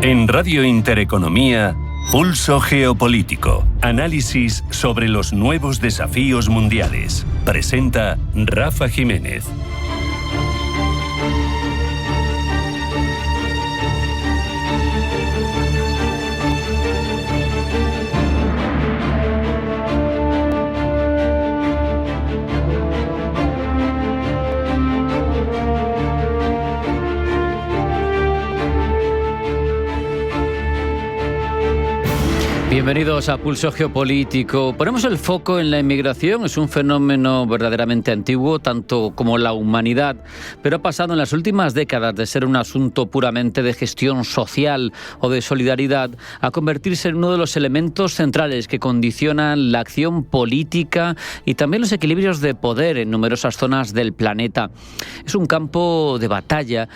En Radio Intereconomía, Pulso Geopolítico. Análisis sobre los nuevos desafíos mundiales. Presenta Rafa Jiménez. Bienvenidos a Pulso Geopolítico. Ponemos el foco en la inmigración. Es un fenómeno verdaderamente antiguo, tanto como la humanidad, pero ha pasado en las últimas décadas de ser un asunto puramente de gestión social o de solidaridad a convertirse en uno de los elementos centrales que condicionan la acción política y también los equilibrios de poder en numerosas zonas del planeta. Es un campo de batalla,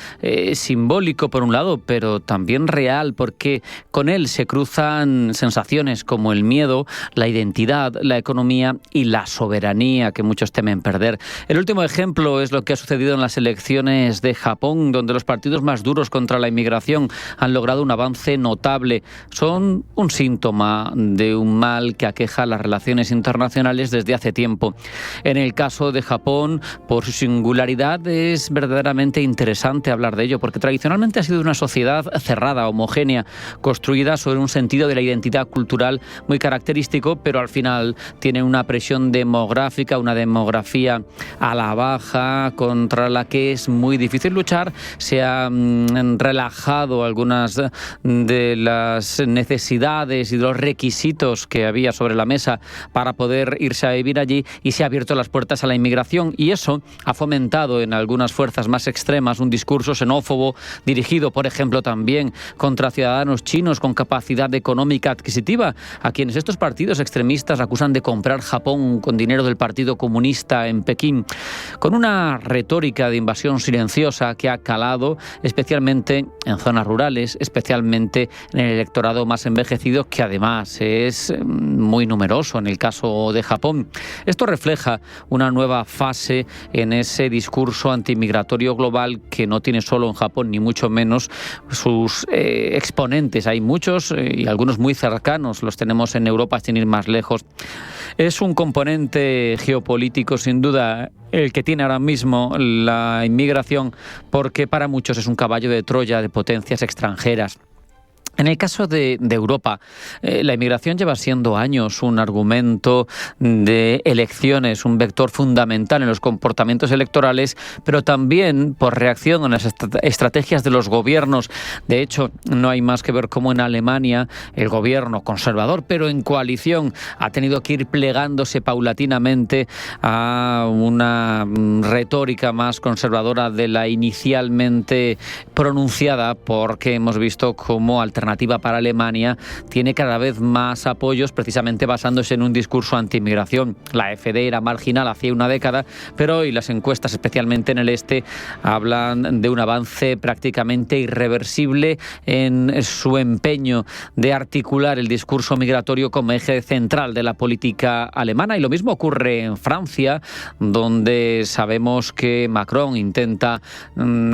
simbólico por un lado, pero también real, porque con él se cruzan sensaciones como el miedo, la identidad, la economía y la soberanía que muchos temen perder. El último ejemplo es lo que ha sucedido en las elecciones de Japón, donde los partidos más duros contra la inmigración han logrado un avance notable. Son un síntoma de un mal que aqueja las relaciones internacionales desde hace tiempo. En el caso de Japón, por su singularidad, es verdaderamente interesante hablar de ello, porque tradicionalmente ha sido una sociedad cerrada, homogénea, construida sobre un sentido de la identidad cultural muy característico, pero al final tiene una presión demográfica, una demografía a la baja contra la que es muy difícil luchar. Se han relajado algunas de las necesidades y de los requisitos que había sobre la mesa para poder irse a vivir allí y se ha abierto las puertas a la inmigración, y eso ha fomentado en algunas fuerzas más extremas un discurso xenófobo dirigido, por ejemplo, también contra ciudadanos chinos con capacidad económica adquisitiva, a quienes estos partidos extremistas acusan de comprar Japón con dinero del Partido Comunista en Pekín, con una retórica de invasión silenciosa que ha calado especialmente en zonas rurales, especialmente en el electorado más envejecido, que además es muy numeroso en el caso de Japón. Esto refleja una nueva fase en ese discurso antimigratorio global que no tiene solo en Japón, ni mucho menos sus exponentes. Hay muchos y algunos muy cercanos, los tenemos en Europa sin ir más lejos. Es un componente geopolítico sin duda el que tiene ahora mismo la inmigración, porque para muchos es un caballo de Troya de potencias extranjeras. En el caso de Europa, la inmigración lleva siendo años un argumento de elecciones, un vector fundamental en los comportamientos electorales, pero también por reacción a las estrategias de los gobiernos. De hecho, no hay más que ver cómo en Alemania el gobierno conservador, pero en coalición, ha tenido que ir plegándose paulatinamente a una retórica más conservadora de la inicialmente pronunciada, porque hemos visto cómo Alternativa para Alemania tiene cada vez más apoyos, precisamente basándose en un discurso anti-inmigración. La AfD era marginal hace una década, pero hoy las encuestas, especialmente en el este, hablan de un avance prácticamente irreversible en su empeño de articular el discurso migratorio como eje central de la política alemana. Y lo mismo ocurre en Francia, donde sabemos que Macron intenta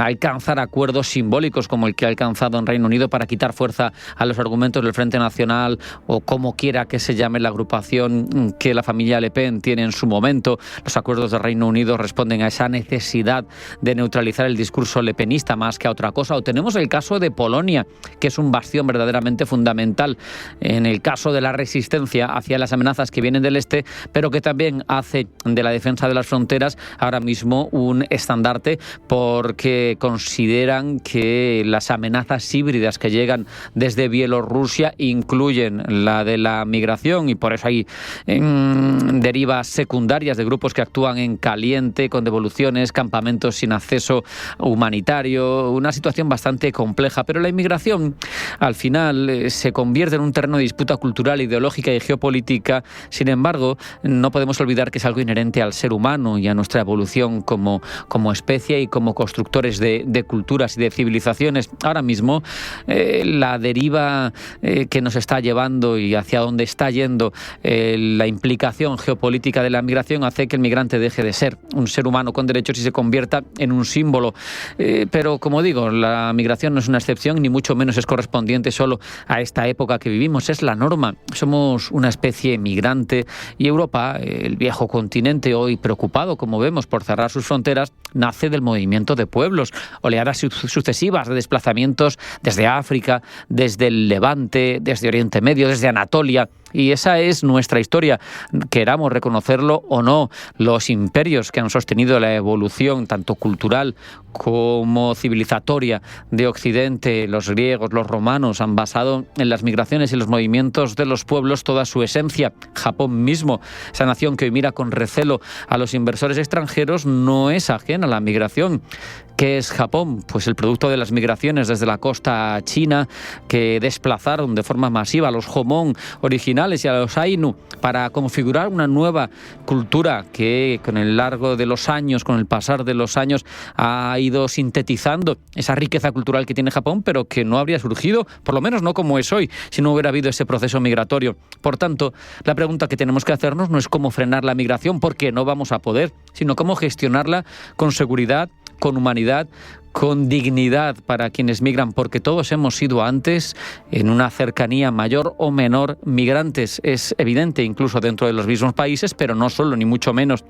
alcanzar acuerdos simbólicos como el que ha alcanzado en Reino Unido para quitar fuerza a los argumentos del Frente Nacional, o como quiera que se llame la agrupación que la familia Le Pen tiene en su momento. Los acuerdos de Reino Unido responden a esa necesidad de neutralizar el discurso lepenista más que a otra cosa. O tenemos el caso de Polonia, que es un bastión verdaderamente fundamental en el caso de la resistencia hacia las amenazas que vienen del este, pero que también hace de la defensa de las fronteras ahora mismo un estandarte, porque consideran que las amenazas híbridas que llegan desde Bielorrusia incluyen la de la migración, y por eso hay derivas secundarias de grupos que actúan en caliente, con devoluciones, campamentos sin acceso humanitario, una situación bastante compleja. Pero la inmigración al final se convierte en un terreno de disputa cultural, ideológica y geopolítica. Sin embargo, no podemos olvidar que es algo inherente al ser humano y a nuestra evolución como especie y como constructores de culturas y de civilizaciones. Ahora mismo la la deriva que nos está llevando y hacia dónde está yendo la implicación geopolítica de la migración hace que el migrante deje de ser un ser humano con derechos y se convierta en un símbolo. Pero, como digo, la migración no es una excepción, ni mucho menos es correspondiente solo a esta época que vivimos, es la norma. Somos una especie migrante y Europa, el viejo continente hoy preocupado, como vemos, por cerrar sus fronteras, nace del movimiento de pueblos, oleadas sucesivas de desplazamientos desde África, desde el Levante, desde Oriente Medio, desde Anatolia. Y esa es nuestra historia, queramos reconocerlo o no. Los imperios que han sostenido la evolución tanto cultural como civilizatoria de Occidente, los griegos, los romanos, han basado en las migraciones y los movimientos de los pueblos toda su esencia. Japón mismo, esa nación que hoy mira con recelo a los inversores extranjeros, no es ajena a la migración. ¿Qué es Japón? Pues el producto de las migraciones desde la costa china, que desplazaron de forma masiva a los Jomon originales y a los Ainu para configurar una nueva cultura que con el largo de los años, con el pasar de los años, ha ido sintetizando esa riqueza cultural que tiene Japón, pero que no habría surgido, por lo menos no como es hoy, si no hubiera habido ese proceso migratorio. Por tanto, la pregunta que tenemos que hacernos no es cómo frenar la migración, porque no vamos a poder, sino cómo gestionarla con seguridad, con humanidad, con dignidad para quienes migran, porque todos hemos sido antes, en una cercanía mayor o menor, migrantes. Es evidente, incluso dentro de los mismos países, pero no solo, ni mucho menos.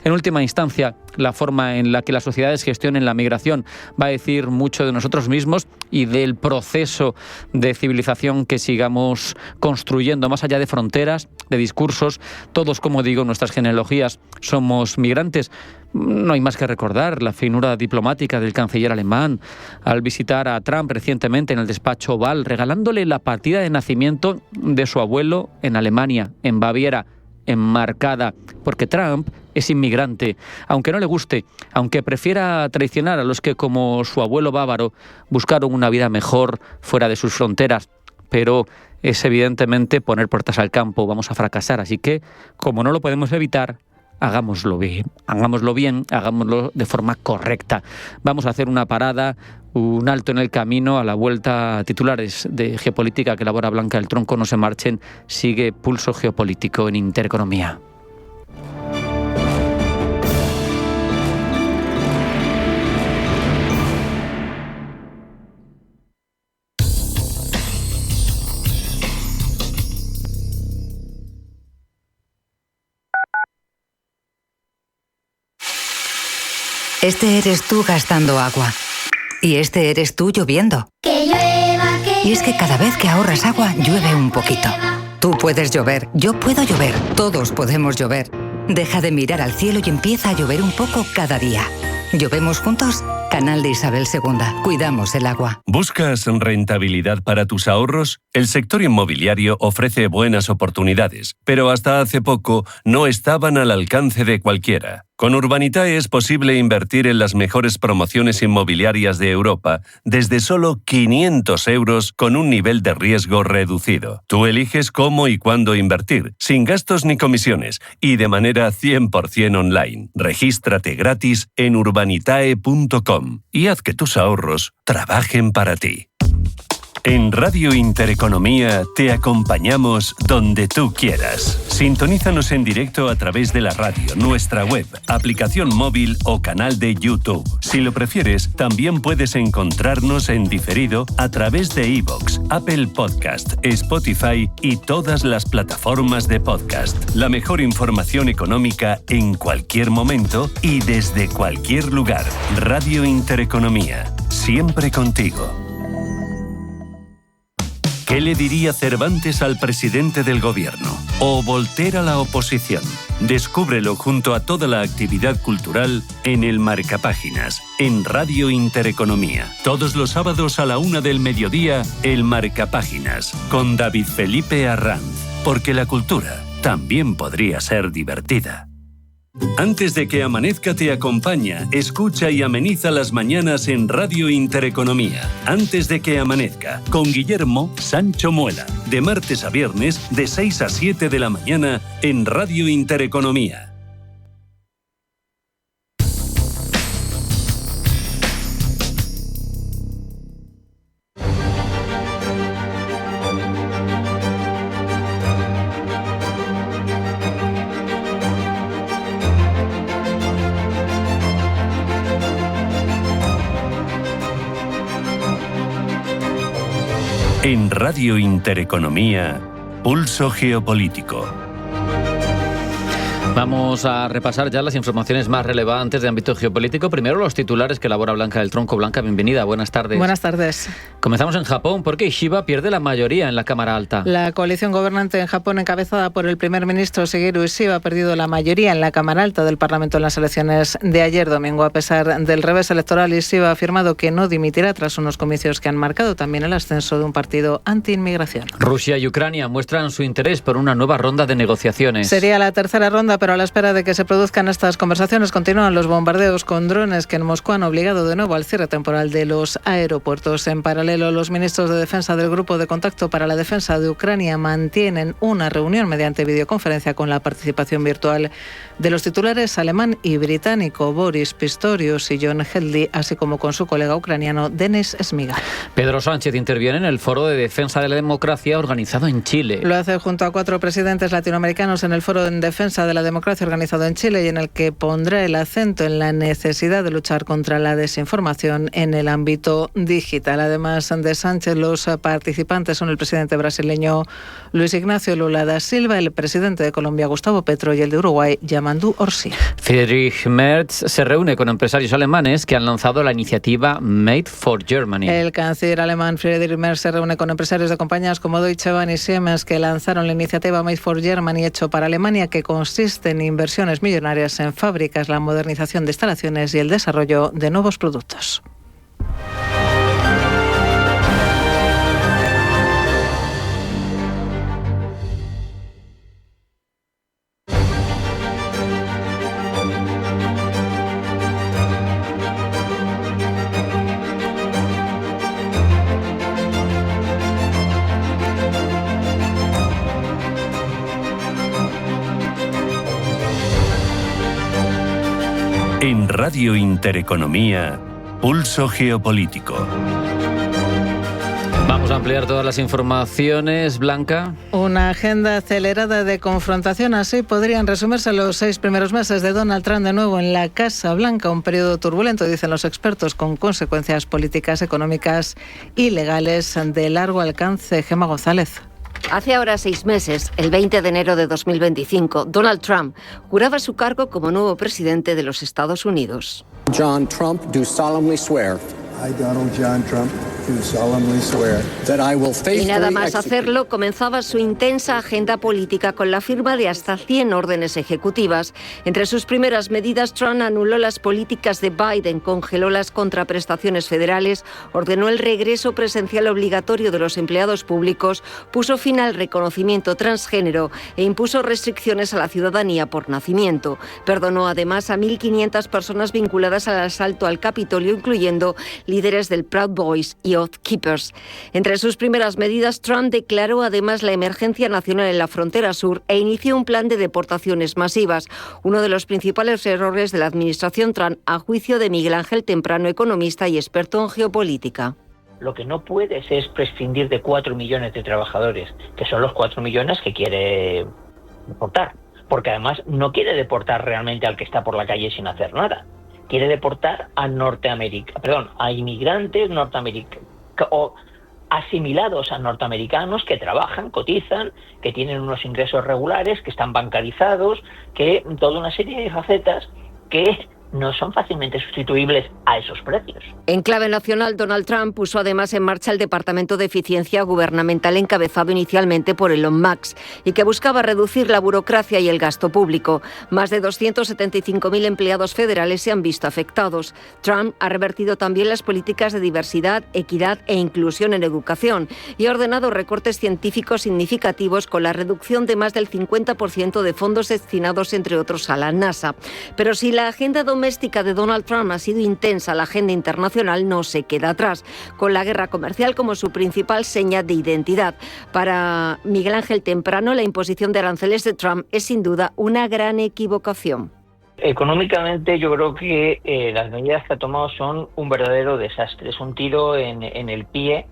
En última instancia, la forma en la que las sociedades gestionen la migración va a decir mucho de nosotros mismos y del proceso de civilización que sigamos construyendo, más allá de fronteras, de discursos. Todos, como digo, nuestras genealogías somos migrantes. No hay más que recordar la finura diplomática del canciller alemán al visitar a Trump recientemente en el despacho Oval, regalándole la partida de nacimiento de su abuelo en Alemania, en Baviera, enmarcada, porque Trump es inmigrante, aunque no le guste, aunque prefiera traicionar a los que, como su abuelo bávaro, buscaron una vida mejor fuera de sus fronteras. Pero es evidentemente poner puertas al campo, vamos a fracasar, así que, como no lo podemos evitar, hagámoslo bien, hagámoslo de forma correcta. Vamos a hacer una parada, un alto en el camino, a la vuelta. Titulares de geopolítica que elabora Blanca del Tronco, no se marchen, sigue Pulso Geopolítico en Intereconomía. Este eres tú gastando agua. Y este eres tú lloviendo. Que llueva, que Y es que cada vez que ahorras agua, llueve un poquito. Tú puedes llover, yo puedo llover, todos podemos llover. Deja de mirar al cielo y empieza a llover un poco cada día. ¿Llovemos juntos? Canal de Isabel II. Cuidamos el agua. ¿Buscas rentabilidad para tus ahorros? El sector inmobiliario ofrece buenas oportunidades, pero hasta hace poco no estaban al alcance de cualquiera. Con Urbanitae es posible invertir en las mejores promociones inmobiliarias de Europa desde solo 500 € con un nivel de riesgo reducido. Tú eliges cómo y cuándo invertir, sin gastos ni comisiones y de manera 100% online. Regístrate gratis en urbanitae.com y haz que tus ahorros trabajen para ti. En Radio Intereconomía te acompañamos donde tú quieras. Sintonízanos en directo a través de la radio, nuestra web, aplicación móvil o canal de YouTube. Si lo prefieres, también puedes encontrarnos en diferido a través de iVoox, Apple Podcast, Spotify y todas las plataformas de podcast. La mejor información económica en cualquier momento y desde cualquier lugar. Radio Intereconomía, siempre contigo. ¿Qué le diría Cervantes al presidente del gobierno? ¿O Voltaire a la oposición? Descúbrelo junto a toda la actividad cultural en el Marcapáginas, en Radio Intereconomía. Todos los sábados a la 1 del mediodía, el Marcapáginas, con David Felipe Arranz. Porque la cultura también podría ser divertida. Antes de que amanezca te acompaña, escucha y ameniza las mañanas en Radio Intereconomía. Antes de que amanezca, con Guillermo Sancho Muela. De martes a viernes, de 6 a 7 de la mañana, en Radio Intereconomía. En Radio Intereconomía, Pulso Geopolítico. Vamos a repasar ya las informaciones más relevantes de ámbito geopolítico. Primero los titulares que elabora Blanca del Tronco. Blanca, bienvenida, buenas tardes. Buenas tardes. Comenzamos en Japón porque Shiba pierde la mayoría en la Cámara Alta. La coalición gobernante en Japón, encabezada por el primer ministro Shigeru Ishiba, ha perdido la mayoría en la Cámara Alta del Parlamento en las elecciones de ayer domingo. A pesar del revés electoral, Ishiba ha afirmado que no dimitirá tras unos comicios que han marcado también el ascenso de un partido anti-inmigración. Rusia y Ucrania muestran su interés por una nueva ronda de negociaciones. Sería la tercera ronda, pero a la espera de que se produzcan estas conversaciones continúan los bombardeos con drones que en Moscú han obligado de nuevo al cierre temporal de los aeropuertos. En paralelo, los ministros de defensa del Grupo de Contacto para la Defensa de Ucrania mantienen una reunión mediante videoconferencia con la participación virtual de los titulares alemán y británico Boris Pistorius y John Headley, así como con su colega ucraniano Denis Šmyhal. Pedro Sánchez interviene en el Foro de Defensa de la Democracia organizado en Chile. Lo hace junto a 4 presidentes latinoamericanos en el Foro en Defensa de la Democracia organizado en Chile y en el que pondrá el acento en la necesidad de luchar contra la desinformación en el ámbito digital. Además de Sánchez, los participantes son el presidente brasileño Luis Ignacio Lula da Silva, el presidente de Colombia Gustavo Petro y el de Uruguay Yamandu Orsi. Friedrich Merz se reúne con empresarios alemanes que han lanzado la iniciativa Made for Germany. El canciller alemán Friedrich Merz se reúne con empresarios de compañías como Deutsche Bahn y Siemens que lanzaron la iniciativa Made for Germany hecho para Alemania, que consiste en inversiones millonarias en fábricas, la modernización de instalaciones y el desarrollo de nuevos productos. En Radio Intereconomía, Pulso Geopolítico. Vamos a ampliar todas las informaciones, Blanca. Una agenda acelerada de confrontación, así podrían resumirse los 6 primeros meses de Donald Trump de nuevo en la Casa Blanca. Un periodo turbulento, dicen los expertos, con consecuencias políticas, económicas y legales de largo alcance. Gemma González. Hace ahora 6 meses, el 20 de enero de 2025, Donald Trump juraba su cargo como nuevo presidente de los Estados Unidos. John Trump, do solemnly swear. I, Donald John Trump, do solemnly swear that I will faithfully y nada más hacerlo, comenzaba su intensa agenda política con la firma de hasta 100 órdenes ejecutivas. Entre sus primeras medidas, Trump anuló las políticas de Biden, congeló las contraprestaciones federales, ordenó el regreso presencial obligatorio de los empleados públicos, puso fin al reconocimiento transgénero e impuso restricciones a la ciudadanía por nacimiento. Perdonó además a 1.500 personas vinculadas al asalto al Capitolio, incluyendo líderes del Proud Boys y Oath Keepers. Entre sus primeras medidas, Trump declaró además la emergencia nacional en la frontera sur e inició un plan de deportaciones masivas, uno de los principales errores de la administración Trump, a juicio de Miguel Ángel Temprano, economista y experto en geopolítica. Lo que no puedes es prescindir de 4 millones de trabajadores, que son los 4 millones que quiere deportar, porque además no quiere deportar realmente al que está por la calle sin hacer nada. Quiere deportar a a inmigrantes norteamericanos o asimilados a norteamericanos que trabajan, cotizan, que tienen unos ingresos regulares, que están bancarizados, que toda una serie de facetas que no son fácilmente sustituibles a esos precios. En clave nacional, Donald Trump puso además en marcha el Departamento de Eficiencia Gubernamental encabezado inicialmente por Elon Musk y que buscaba reducir la burocracia y el gasto público. Más de 275.000 empleados federales se han visto afectados. Trump ha revertido también las políticas de diversidad, equidad e inclusión en educación y ha ordenado recortes científicos significativos con la reducción de más del 50% de fondos destinados, entre otros, a la NASA. Pero si la agenda doméstica de Donald Trump ha sido intensa, la agenda internacional no se queda atrás, con la guerra comercial como su principal seña de identidad. Para Miguel Ángel Temprano, la imposición de aranceles de Trump es sin duda una gran equivocación. Económicamente yo creo que las medidas que ha tomado son un verdadero desastre, es un tiro en el pie,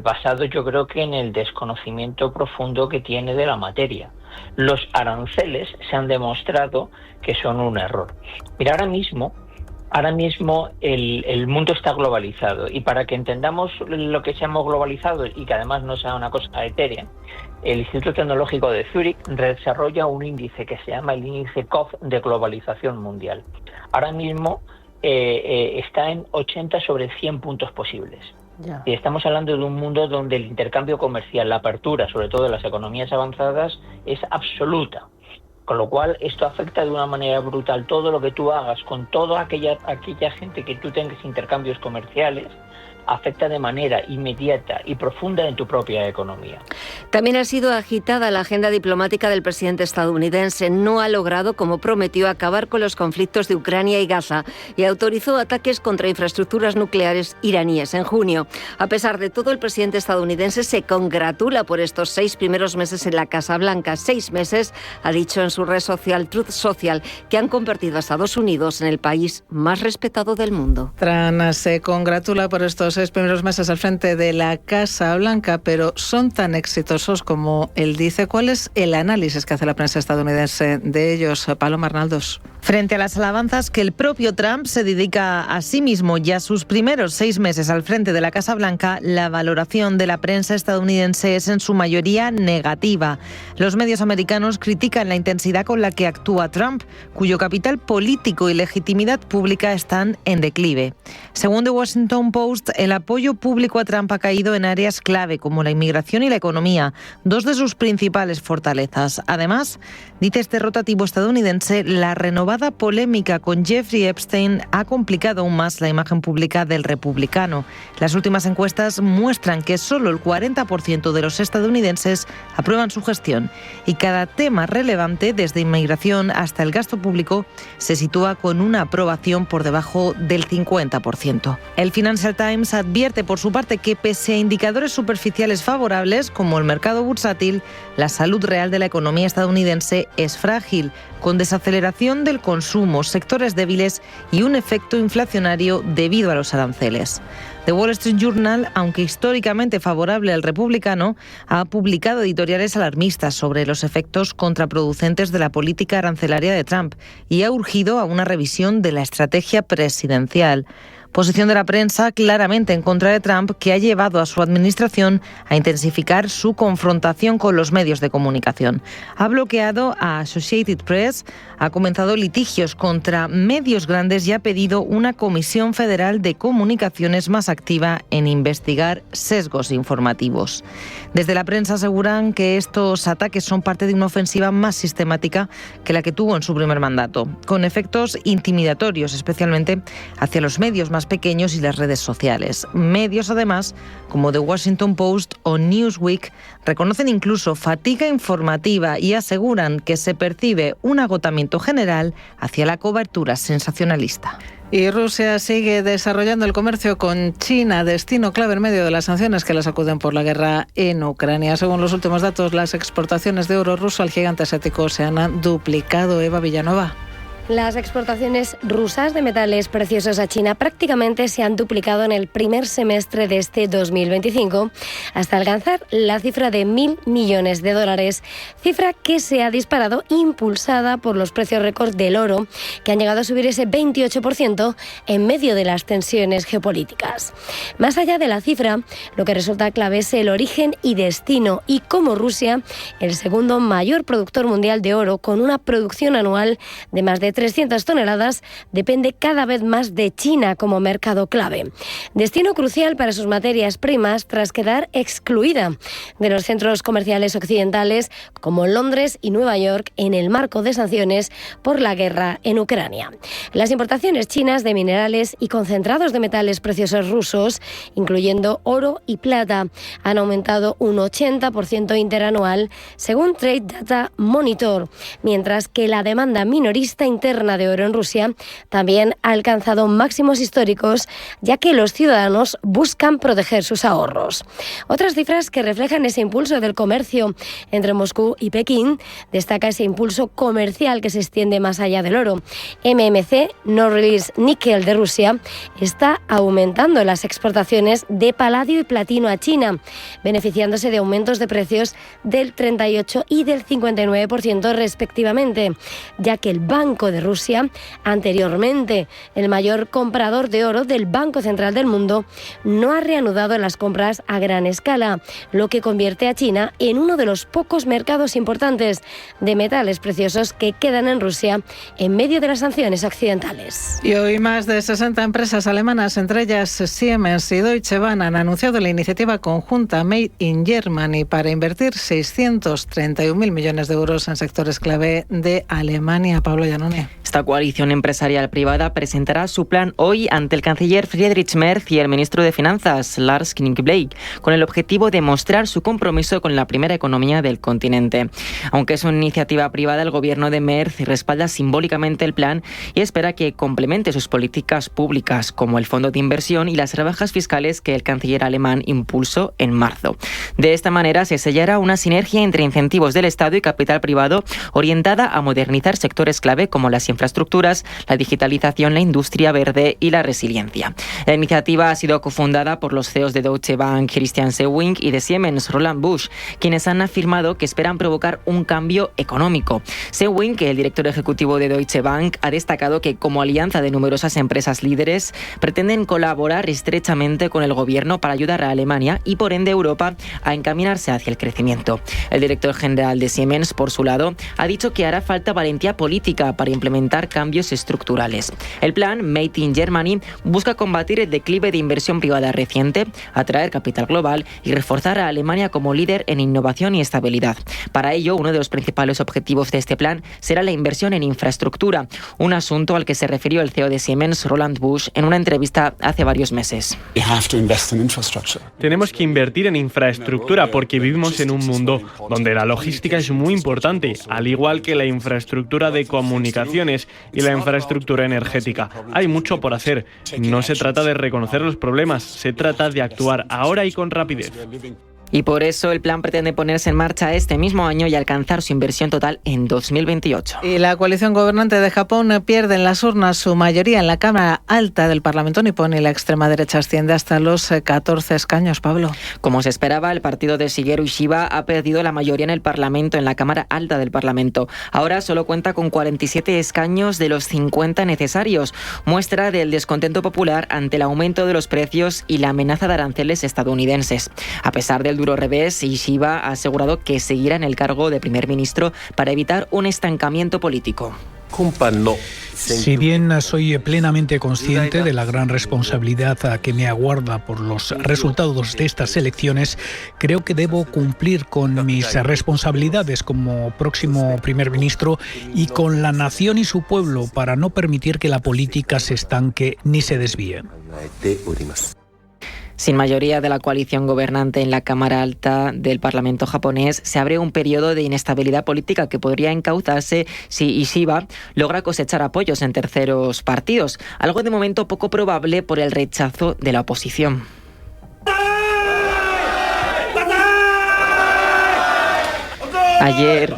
basado yo creo que en el desconocimiento profundo que tiene de la materia. Los aranceles se han demostrado que son un error. Mira, ahora mismo Ahora mismo el mundo está globalizado, y para que entendamos lo que seamos globalizados y que además no sea una cosa etérea, el Instituto Tecnológico de Zúrich desarrolla un índice que se llama el índice COF de globalización mundial. Ahora mismo está en 80 sobre 100 puntos posibles. Ya. Y estamos hablando de un mundo donde el intercambio comercial, la apertura, sobre todo de las economías avanzadas, es absoluta. Con lo cual, esto afecta de una manera brutal todo lo que tú hagas con toda aquella gente que tú tengas intercambios comerciales. Afecta de manera inmediata y profunda en tu propia economía. También ha sido agitada la agenda diplomática del presidente estadounidense. No ha logrado, como prometió, acabar con los conflictos de Ucrania y Gaza y autorizó ataques contra infraestructuras nucleares iraníes en junio. A pesar de todo, el presidente estadounidense se congratula por estos 6 primeros meses en la Casa Blanca. 6 meses, ha dicho en su red social Truth Social, que han convertido a Estados Unidos en el país más respetado del mundo. Trump se congratula por estos 6 primeros meses al frente de la Casa Blanca, pero son tan exitosos como él dice. ¿Cuál es el análisis que hace la prensa estadounidense de ellos, Paloma Arnaldos? Frente a las alabanzas que el propio Trump se dedica a sí mismo y a sus primeros 6 meses al frente de la Casa Blanca, la valoración de la prensa estadounidense es en su mayoría negativa. Los medios americanos critican la intensidad con la que actúa Trump, cuyo capital político y legitimidad pública están en declive. Según The Washington Post, el apoyo público a Trump ha caído en áreas clave como la inmigración y la economía, 2 de sus principales fortalezas. Además, dice este rotativo estadounidense, la renovada polémica con Jeffrey Epstein ha complicado aún más la imagen pública del republicano. Las últimas encuestas muestran que solo el 40% de los estadounidenses aprueban su gestión y cada tema relevante, desde inmigración hasta el gasto público, se sitúa con una aprobación por debajo del 50%. El Financial Times advierte por su parte que pese a indicadores superficiales favorables como el mercado bursátil, la salud real de la economía estadounidense es frágil, con desaceleración del consumo, sectores débiles y un efecto inflacionario debido a los aranceles. The Wall Street Journal, aunque históricamente favorable al republicano, ha publicado editoriales alarmistas sobre los efectos contraproducentes de la política arancelaria de Trump y ha urgido a una revisión de la estrategia presidencial. Posición de la prensa claramente en contra de Trump, que ha llevado a su administración a intensificar su confrontación con los medios de comunicación. Ha bloqueado a Associated Press, ha comenzado litigios contra medios grandes y ha pedido una comisión federal de comunicaciones más activa en investigar sesgos informativos. Desde la prensa aseguran que estos ataques son parte de una ofensiva más sistemática que la que tuvo en su primer mandato, con efectos intimidatorios, especialmente hacia los medios más pequeños y las redes sociales. Medios, además, como The Washington Post o Newsweek, reconocen incluso fatiga informativa y aseguran que se percibe un agotamiento general hacia la cobertura sensacionalista. Y Rusia sigue desarrollando el comercio con China, destino clave en medio de las sanciones que la sacuden por la guerra en Ucrania. Según los últimos datos, las exportaciones de oro ruso al gigante asiático se han duplicado. Eva Villanova. Las exportaciones rusas de metales preciosos a China prácticamente se han duplicado en el primer semestre de este 2025 hasta alcanzar la cifra de $1.000 millones, cifra que se ha disparado impulsada por los precios récord del oro, que han llegado a subir ese 28% en medio de las tensiones geopolíticas. Más allá de la cifra, lo que resulta clave es el origen y destino y cómo Rusia, el segundo mayor productor mundial de oro con una producción anual de más de 300 toneladas, depende cada vez más de China como mercado clave. Destino crucial para sus materias primas tras quedar excluida de los centros comerciales occidentales como Londres y Nueva York en el marco de sanciones por la guerra en Ucrania. Las importaciones chinas de minerales y concentrados de metales preciosos rusos, incluyendo oro y plata, han aumentado un 80% interanual, según Trade Data Monitor, mientras que la demanda minorista interna de oro en Rusia también ha alcanzado máximos históricos, ya que los ciudadanos buscan proteger sus ahorros. Otras cifras que reflejan ese impulso del comercio entre Moscú y Pekín, destaca ese impulso comercial que se extiende más allá del oro. MMC, Norilsk Nickel de Rusia, está aumentando las exportaciones de paladio y platino a China, beneficiándose de aumentos de precios del 38 y del 59% respectivamente, ya que el Banco fue de Rusia. Anteriormente, el mayor comprador de oro del Banco Central del mundo no ha reanudado las compras a gran escala, lo que convierte a China en uno de los pocos mercados importantes de metales preciosos que quedan en Rusia en medio de las sanciones occidentales. Y hoy más de 60 empresas alemanas, entre ellas Siemens y Deutsche Bahn, han anunciado la iniciativa conjunta Made in Germany para invertir 631.000 millones de euros en sectores clave de Alemania. Pablo Llanone. Esta coalición empresarial privada presentará su plan hoy ante el canciller Friedrich Merz y el ministro de Finanzas Lars Klingbeil, con el objetivo de mostrar su compromiso con la primera economía del continente. Aunque es una iniciativa privada, el gobierno de Merz respalda simbólicamente el plan y espera que complemente sus políticas públicas, como el fondo de inversión y las rebajas fiscales que el canciller alemán impulsó en marzo. De esta manera se sellará una sinergia entre incentivos del Estado y capital privado orientada a modernizar sectores clave como las infraestructuras, la digitalización, la industria verde y la resiliencia. La iniciativa ha sido cofundada por los CEOs de Deutsche Bank, Christian Sewing, y de Siemens, Roland Busch, quienes han afirmado que esperan provocar un cambio económico. Sewing, el director ejecutivo de Deutsche Bank, ha destacado que como alianza de numerosas empresas líderes pretenden colaborar estrechamente con el gobierno para ayudar a Alemania y por ende Europa a encaminarse hacia el crecimiento. El director general de Siemens, por su lado, ha dicho que hará falta valentía política para implementar cambios estructurales. El plan Made in Germany busca combatir el declive de inversión privada reciente, atraer capital global y reforzar a Alemania como líder en innovación y estabilidad. Para ello, uno de los principales objetivos de este plan será la inversión en infraestructura, un asunto al que se refirió el CEO de Siemens, Roland Busch, en una entrevista hace varios meses. Tenemos que invertir en infraestructura porque vivimos en un mundo donde la logística es muy importante, al igual que la infraestructura de comunicaciones y la infraestructura energética. Hay mucho por hacer. No se trata de reconocer los problemas, se trata de actuar ahora y con rapidez. Y por eso el plan pretende ponerse en marcha este mismo año y alcanzar su inversión total en 2028. Y la coalición gobernante de Japón pierde en las urnas su mayoría en la Cámara Alta del Parlamento nipón y la extrema derecha asciende hasta los 14 escaños. Pablo. Como se esperaba, el partido de Shigeru Ishiba ha perdido la mayoría en el Parlamento, en la Cámara Alta del Parlamento. Ahora solo cuenta con 47 escaños de los 50 necesarios, muestra del descontento popular ante el aumento de los precios y la amenaza de aranceles estadounidenses. A pesar del duro revés, Ishiba ha asegurado que seguirá en el cargo de primer ministro para evitar un estancamiento político. Si bien soy plenamente consciente de la gran responsabilidad que me aguarda por los resultados de estas elecciones, creo que debo cumplir con mis responsabilidades como próximo primer ministro y con la nación y su pueblo para no permitir que la política se estanque ni se desvíe. Sin mayoría de la coalición gobernante en la Cámara Alta del Parlamento japonés, se abre un periodo de inestabilidad política que podría encauzarse si Ishiba logra cosechar apoyos en terceros partidos, algo de momento poco probable por el rechazo de la oposición. Ayer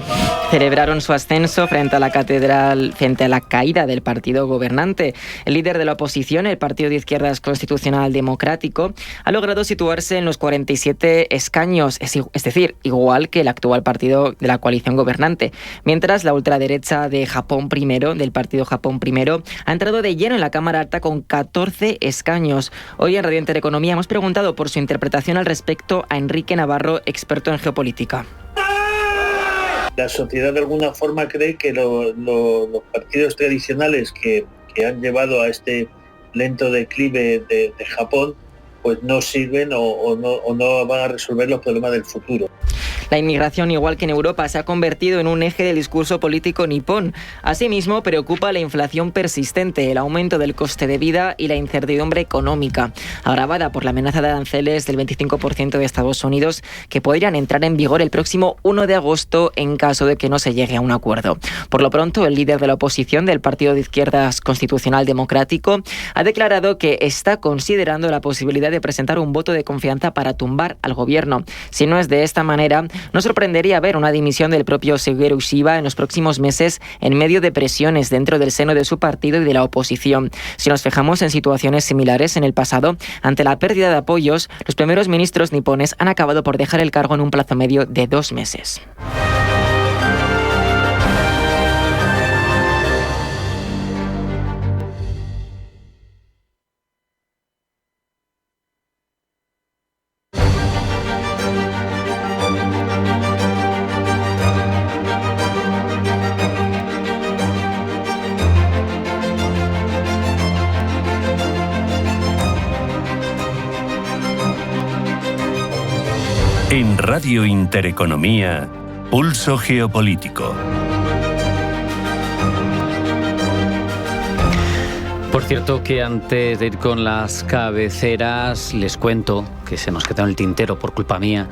celebraron su ascenso frente a la catedral, frente a la caída del partido gobernante. El líder de la oposición, el Partido de Izquierdas Constitucional Democrático, ha logrado situarse en los 47 escaños, es decir, igual que el actual partido de la coalición gobernante. Mientras la ultraderecha de Japón Primero, del partido Japón Primero, ha entrado de lleno en la Cámara Alta con 14 escaños. Hoy en Radio Intereconomía hemos preguntado por su interpretación al respecto a Enrique Navarro, experto en geopolítica. La sociedad de alguna forma cree que los partidos tradicionales que han llevado a este lento declive de Japón pues no sirven o no van a resolver los problemas del futuro. La inmigración, igual que en Europa, se ha convertido en un eje del discurso político nipón. Asimismo, preocupa la inflación persistente, el aumento del coste de vida y la incertidumbre económica, agravada por la amenaza de aranceles del 25% de Estados Unidos, que podrían entrar en vigor el próximo 1 de agosto en caso de que no se llegue a un acuerdo. Por lo pronto, el líder de la oposición del Partido de Izquierdas Constitucional Democrático ha declarado que está considerando la posibilidad de presentar un voto de confianza para tumbar al gobierno. Si no es de esta manera, no sorprendería ver una dimisión del propio Shigeru Ishiba en los próximos meses en medio de presiones dentro del seno de su partido y de la oposición. Si nos fijamos en situaciones similares en el pasado, ante la pérdida de apoyos, los primeros ministros nipones han acabado por dejar el cargo en un plazo medio de 2 meses. En Radio Intereconomía, Pulso Geopolítico. Por cierto, que antes de ir con las cabeceras, les cuento, que se nos quedó en el tintero por culpa mía,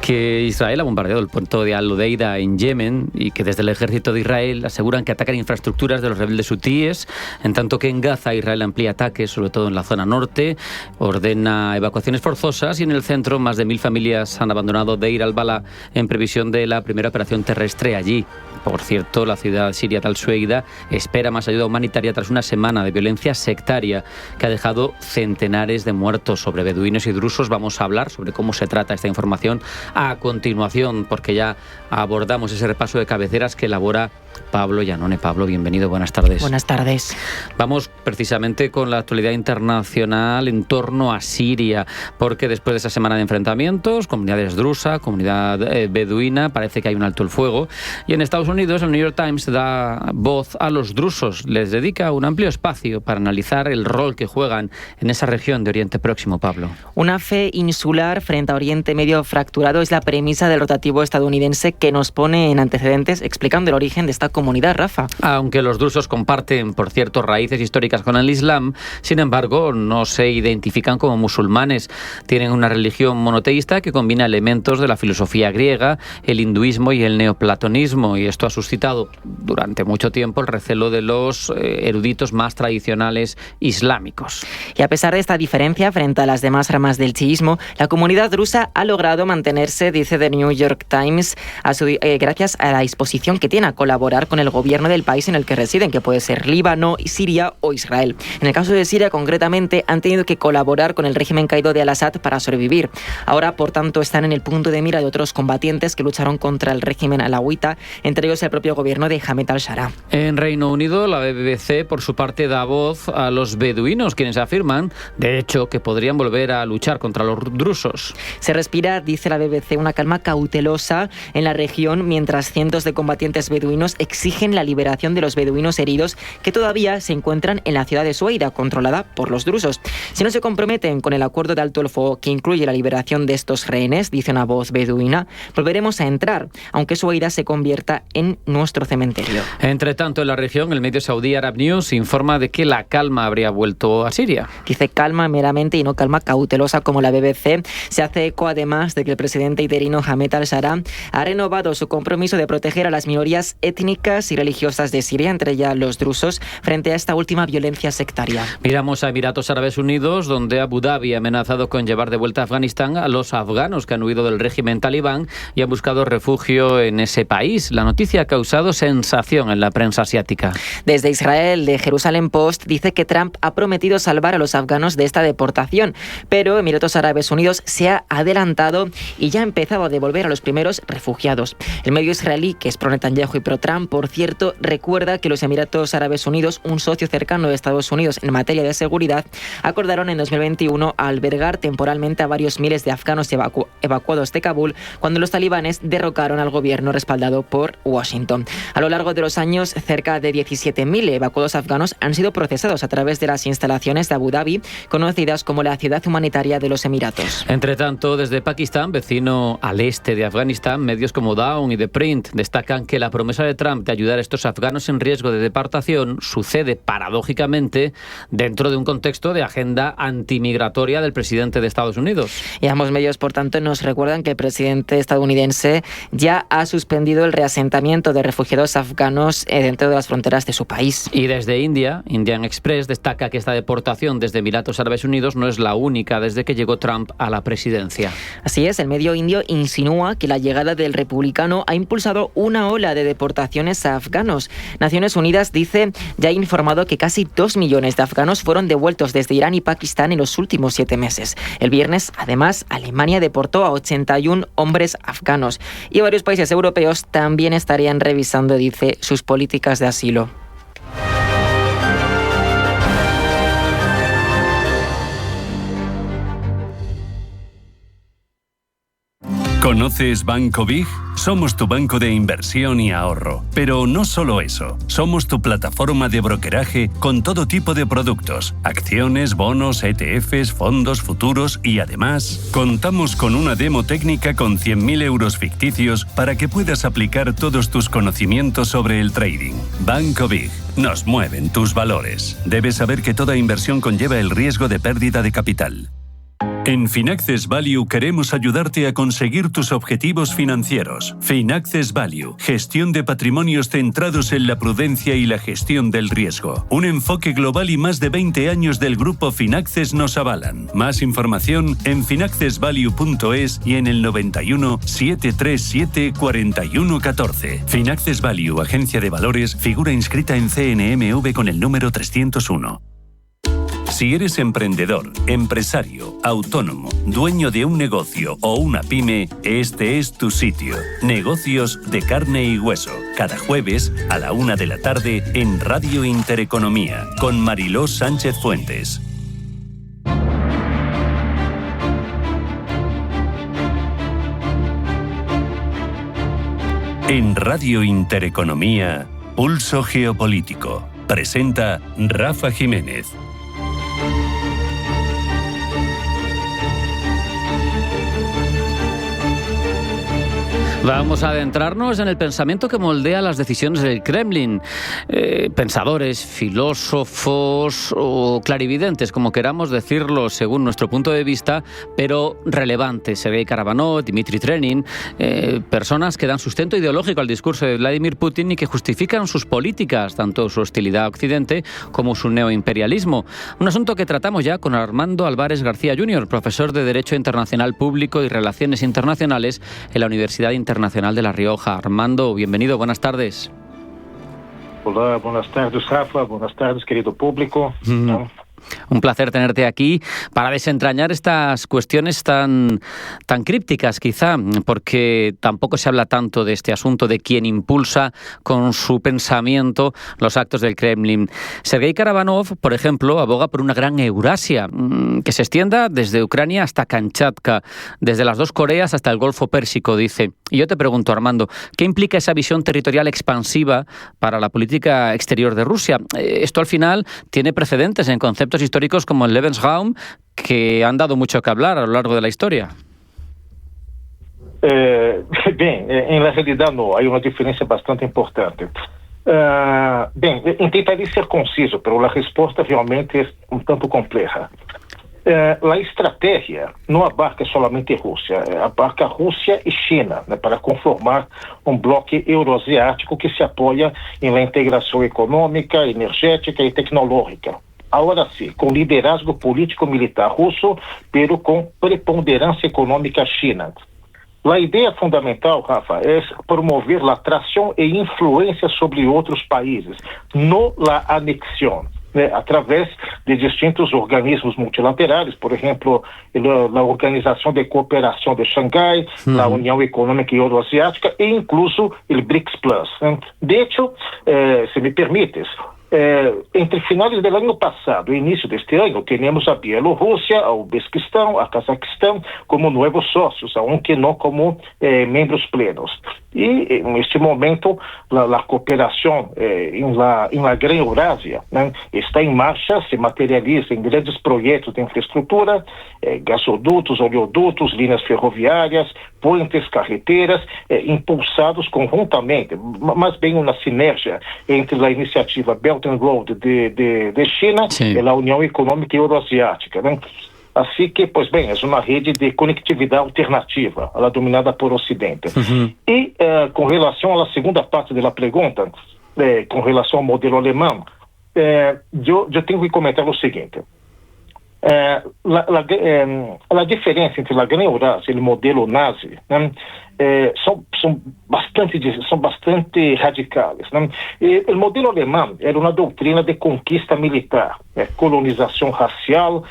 que Israel ha bombardeado el puerto de Al-Udeida en Yemen y que desde el ejército de Israel aseguran que atacan infraestructuras de los rebeldes hutíes, en tanto que en Gaza Israel amplía ataques, sobre todo en la zona norte, ordena evacuaciones forzosas y en el centro más de 1.000 familias han abandonado Deir al-Balá en previsión de la primera operación terrestre allí. Por cierto, la ciudad siria de Al-Sueida espera más ayuda humanitaria tras una semana de violencia sectaria que ha dejado centenares de muertos. Sobre beduinos y drusos vamos a hablar sobre cómo se trata esta información a continuación, porque ya abordamos ese repaso de cabeceras que elabora Pablo Llanone. Pablo, bienvenido, buenas tardes. Buenas tardes. Vamos precisamente con la actualidad internacional en torno a Siria, porque después de esa semana de enfrentamientos, comunidades drusa, comunidad beduina, parece que hay un alto el fuego, y en Estados Unidos el New York Times da voz a los drusos, les dedica un amplio espacio para analizar el rol que juegan en esa región de Oriente Próximo. Pablo. Una fe insular frente a Oriente Medio fracturado es la premisa del rotativo estadounidense que nos pone en antecedentes explicando el origen de esta comunidad, Rafa. Aunque los drusos comparten, por cierto, raíces históricas con el Islam, sin embargo, no se identifican como musulmanes. Tienen una religión monoteísta que combina elementos de la filosofía griega, el hinduismo y el neoplatonismo, y esto ha suscitado durante mucho tiempo el recelo de los eruditos más tradicionales islámicos. Y a pesar de esta diferencia frente a las demás ramas del chiismo, la comunidad drusa ha logrado mantenerse, dice The New York Times, gracias a la disposición que tiene a colaborar con el gobierno del país en el que residen, que puede ser Líbano, Siria o Israel. En el caso de Siria, concretamente, han tenido que colaborar con el régimen caído de Al-Assad para sobrevivir. Ahora, por tanto, están en el punto de mira de otros combatientes que lucharon contra el régimen alawita, entre ellos el propio gobierno de Ahmed al-Shara. En Reino Unido, la BBC, por su parte, da voz a los beduinos, quienes afirman, de hecho, que podrían volver a luchar contra los drusos. Se respira, dice la BBC, una calma cautelosa en la región, mientras cientos de combatientes beduinos exigen la liberación de los beduinos heridos que todavía se encuentran en la ciudad de Sueida, controlada por los drusos. Si no se comprometen con el acuerdo de alto el fuego que incluye la liberación de estos rehenes, dice una voz beduina, volveremos a entrar, aunque Sueida se convierta en nuestro cementerio. Entre tanto, en la región, el medio saudí Arab News informa de que la calma habría vuelto a Siria. Dice calma meramente y no calma cautelosa como la BBC. Se hace eco además de que el presidente interino Ahmed al-Shara ha renovado su compromiso de proteger a las minorías étnicas y religiosas de Siria, entre ellas los drusos, frente a esta última violencia sectaria. Miramos a Emiratos Árabes Unidos, donde Abu Dhabi ha amenazado con llevar de vuelta a Afganistán a los afganos que han huido del régimen talibán y han buscado refugio en ese país. La noticia ha causado sensación en la prensa asiática. Desde Israel, The Jerusalem Post dice que Trump ha prometido salvar a los afganos de esta deportación, pero Emiratos Árabes Unidos se ha adelantado y ya ha empezado a devolver a los primeros refugiados. El medio israelí, que es pro Netanyahu y pro Trump, por cierto, recuerda que los Emiratos Árabes Unidos, un socio cercano de Estados Unidos en materia de seguridad, acordaron en 2021 albergar temporalmente a varios miles de afganos evacuados de Kabul cuando los talibanes derrocaron al gobierno respaldado por Washington. A lo largo de los años, cerca de 17.000 evacuados afganos han sido procesados a través de las instalaciones de Abu Dhabi, conocidas como la Ciudad Humanitaria de los Emiratos. Entre tanto, desde Pakistán, vecino al este de Afganistán, medios como Dawn y The Print destacan que la promesa de Trump de ayudar a estos afganos en riesgo de deportación sucede paradójicamente dentro de un contexto de agenda antimigratoria del presidente de Estados Unidos. Y ambos medios, por tanto, nos recuerdan que el presidente estadounidense ya ha suspendido el reasentamiento de refugiados afganos dentro de las fronteras de su país. Y desde India, Indian Express destaca que esta deportación desde Emiratos Árabes Unidos no es la única desde que llegó Trump a la presidencia. Así es, el medio indio insinúa que la llegada del republicano ha impulsado una ola de deportaciones a afganos. Naciones Unidas dice ya ha informado que casi 2 millones de afganos fueron devueltos desde Irán y Pakistán en los últimos 7 meses. El viernes, además, Alemania deportó a 81 hombres afganos y varios países europeos también estarían revisando, dice, sus políticas de asilo. ¿Conoces Banco Big? Somos tu banco de inversión y ahorro. Pero no solo eso, somos tu plataforma de brokeraje con todo tipo de productos, acciones, bonos, ETFs, fondos, futuros y además contamos con una demo técnica con 100.000 euros ficticios para que puedas aplicar todos tus conocimientos sobre el trading. Banco Big. Nos mueven tus valores. Debes saber que toda inversión conlleva el riesgo de pérdida de capital. En Finaccess Value queremos ayudarte a conseguir tus objetivos financieros. Finaccess Value, gestión de patrimonios centrados en la prudencia y la gestión del riesgo. Un enfoque global y más de 20 años del grupo Finaccess nos avalan. Más información en finaccessvalue.es y en el 91 737 4114. Finaccess Value, agencia de valores, figura inscrita en CNMV con el número 301. Si eres emprendedor, empresario, autónomo, dueño de un negocio o una pyme, este es tu sitio. Negocios de carne y hueso. Cada jueves a la 1 de la tarde en Radio Intereconomía con Mariló Sánchez Fuentes. En Radio Intereconomía, Pulso Geopolítico. Presenta Rafa Jiménez. Vamos a adentrarnos en el pensamiento que moldea las decisiones del Kremlin. Pensadores, filósofos o clarividentes, como queramos decirlo según nuestro punto de vista, pero relevantes. Sergei Karavanov, Dmitry Trenin, personas que dan sustento ideológico al discurso de Vladimir Putin y que justifican sus políticas, tanto su hostilidad a Occidente como su neoimperialismo. Un asunto que tratamos ya con Armando Álvarez García Jr., profesor de Derecho Internacional Público y Relaciones Internacionales en la Universidad Internacional de La Rioja. Armando, bienvenido, buenas tardes. Hola, buenas tardes, Rafa, buenas tardes, querido público. Un placer tenerte aquí para desentrañar estas cuestiones tan crípticas, quizá, porque tampoco se habla tanto de este asunto de quién impulsa con su pensamiento los actos del Kremlin. Sergei Karavanov, por ejemplo, aboga por una gran Eurasia que se extienda desde Ucrania hasta Kamchatka, desde las dos Coreas hasta el Golfo Pérsico, dice. Y yo te pregunto, Armando, ¿qué implica esa visión territorial expansiva para la política exterior de Rusia? Esto al final tiene precedentes en conceptos históricos como el Lebensraum, que han dado mucho que hablar a lo largo de la historia. Bem, en la realidad no, hay una diferencia bastante importante. Bem, intentaré ser conciso, pero la respuesta realmente es un tanto compleja. La estrategia no abarca solamente Rússia, abarca Rússia e China, para conformar um bloco euroasiático que se apoia em la integração econômica, energética e tecnológica. Ahora sí, con liderazgo político-militar ruso, pero con preponderancia económica china. La idea fundamental, Rafa, es promover la atracción e influencia sobre otros países, no la anexión, a través de distintos organismos multilaterales, por ejemplo, la Organización de Cooperación de Shanghái, la Unión Económica Euroasiática e incluso el BRICS Plus. De hecho, si me permites, entre finales del año pasado e início deste ano, temos a Bielorrússia, a Uzbequistão, a Cazaquistão como nuevos socios, aunque no como miembros plenos. Y en este momento la cooperación en la Gran Eurasia está en marcha, se materializa en grandes proyectos de infraestructura, gasoductos, oleoductos, líneas ferroviárias, puentes, carreteras, impulsados conjuntamente, más bien una sinergia entre la iniciativa Belt and Road de China y la Unión Económica Euroasiática, ¿no? Así que, pues bien, es una red de conectividad alternativa a la dominada por Occidente. Y con relación a la segunda parte de la pregunta, con relación al modelo alemán, yo tengo que comentar lo siguiente. La diferencia entre la Gran Eurasia y el modelo nazi são bastante radicais. Né? O modelo alemão era uma doutrina de conquista militar, colonização racial,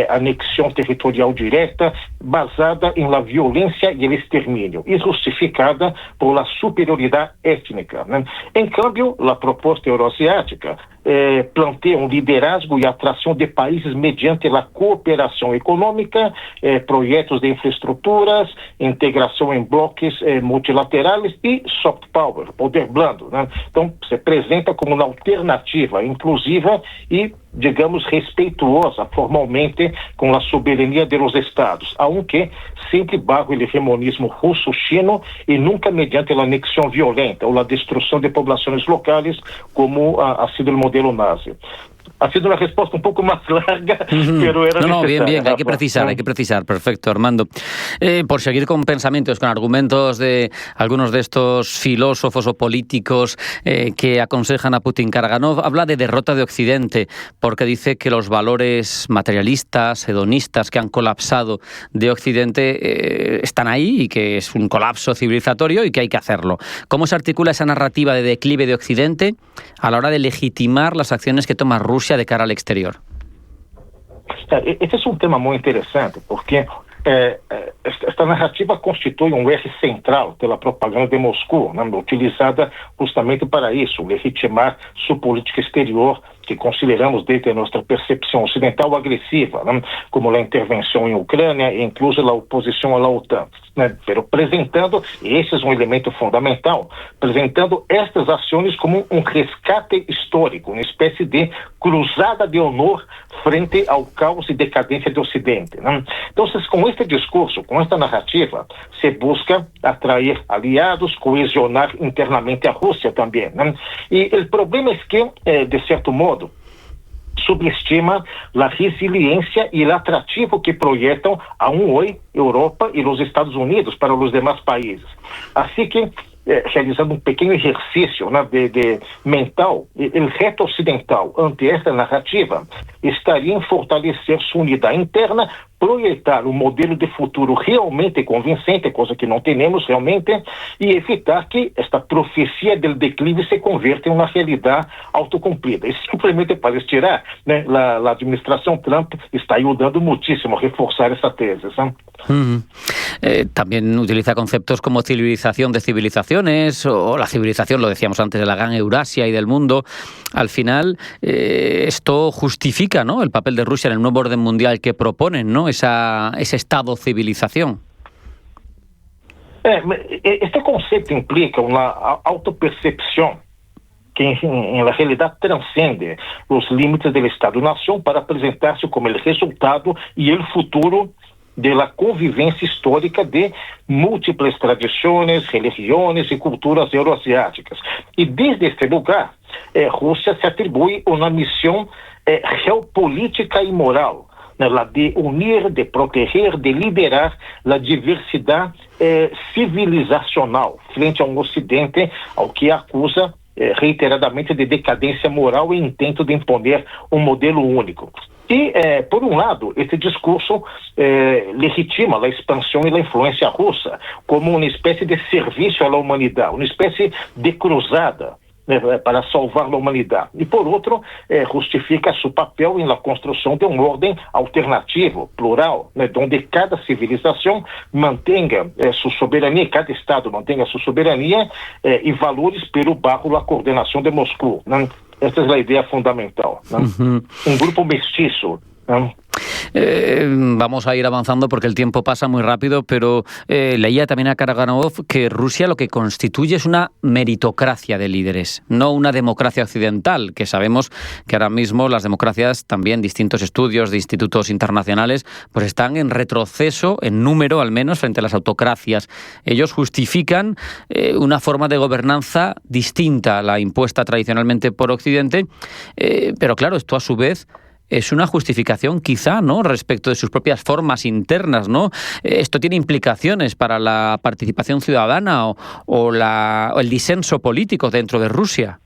anexião territorial direta, basada em la violência e o extermínio, e justificada por la superioridade étnica. Né? Em câmbio, a proposta euroasiática planteia um liderazgo e atração de países mediante a cooperação econômica, projetos de infraestruturas, integração em bloques multilaterais e soft power, poder blando. Né? Então, se apresenta como uma alternativa inclusiva e, digamos, respeituosa formalmente com a soberania dos Estados, aunque sempre bajo o hegemonismo russo-chino e nunca mediante a anexião violenta ou a destruição de populações locais, como ha sido o modelo nazi. Ha sido una respuesta un poco más larga, pero era necesaria. Bien, hay que precisar, perfecto, Armando. Por seguir con pensamientos, con argumentos de algunos de estos filósofos o políticos que aconsejan a Putin, Karaganov habla de derrota de Occidente, porque dice que los valores materialistas, hedonistas que han colapsado de Occidente están ahí y que es un colapso civilizatorio y que hay que hacerlo. ¿Cómo se articula esa narrativa de declive de Occidente a la hora de legitimar las acciones que toma Rusia de cara al exterior? Esse é um tema muito interessante, porque esta narrativa constitui um eje central pela propaganda de Moscou, né, utilizada justamente para isso, legitimar sua política exterior, que consideramos desde nossa percepção ocidental agressiva, né, como a intervenção em Ucrânia e incluso a oposição à OTAN. Né, pero apresentando, e esse é um elemento fundamental, apresentando estas ações como um resgate histórico, uma espécie de cruzada de honor frente ao caos e decadência do Ocidente. Né? Então, com este discurso, com esta narrativa, se busca atrair aliados, coesionar internamente a Rússia também. Né? E o problema é que, de certo modo, subestima a resiliência e o atrativo que projetam a hoy Europa e os Estados Unidos para os demais países. Assim que, realizando um pequeno exercício, né, de mental, o reto ocidental ante esta narrativa estaria em fortalecer sua unidade interna, projetar um modelo de futuro realmente convincente, coisa que não temos realmente, e evitar que esta profecia do declive se converta em uma realidade autocumplida. E simplesmente para estirar, né, a administração Trump está ayudando muchísimo a reforçar essa tese. ¿Sí? También utiliza conceptos como civilización de civilizaciones o la civilización, lo decíamos antes, de la gran Eurasia y del mundo. Al final, esto justifica, ¿no?, el papel de Rusia en el nuevo orden mundial que proponen, ¿no?, ese Estado-civilización. Este conceito implica uma autopercepção que em realidade transcende os limites do Estado-nação para apresentar-se como o resultado e o futuro de la convivência histórica de múltiplas tradições, religiões e culturas euroasiáticas. E desde este lugar, Rússia se atribui uma missão geopolítica e moral, la de unir, de proteger, de liderar a diversidade civilizacional frente a um Ocidente ao que acusa reiteradamente de decadência moral e intento de imponer um modelo único. E, por um lado, esse discurso legitima a expansão e a influência russa como uma espécie de serviço à humanidade, uma espécie de cruzada, né, para salvar a humanidade. E, por outro, justifica seu papel na construção de uma ordem alternativo, plural, né, onde cada civilização mantenha sua soberania, cada Estado mantenha sua soberania e valores pelo bajo da coordenação de Moscou. Né? Esta é a ideia fundamental. ¿No? Un grupo mestizo. ¿No? Vamos a ir avanzando porque el tiempo pasa muy rápido, pero leía también a Karaganov que Rusia lo que constituye es una meritocracia de líderes, no una democracia occidental, que sabemos que ahora mismo las democracias, también distintos estudios de institutos internacionales, pues están en retroceso, en número al menos, frente a las autocracias. Ellos justifican una forma de gobernanza distinta a la impuesta tradicionalmente por Occidente, pero claro, esto a su vez es una justificación quizá, ¿no?, respecto de sus propias formas internas, ¿no? Esto tiene implicaciones para la participación ciudadana o el disenso político dentro de Rusia.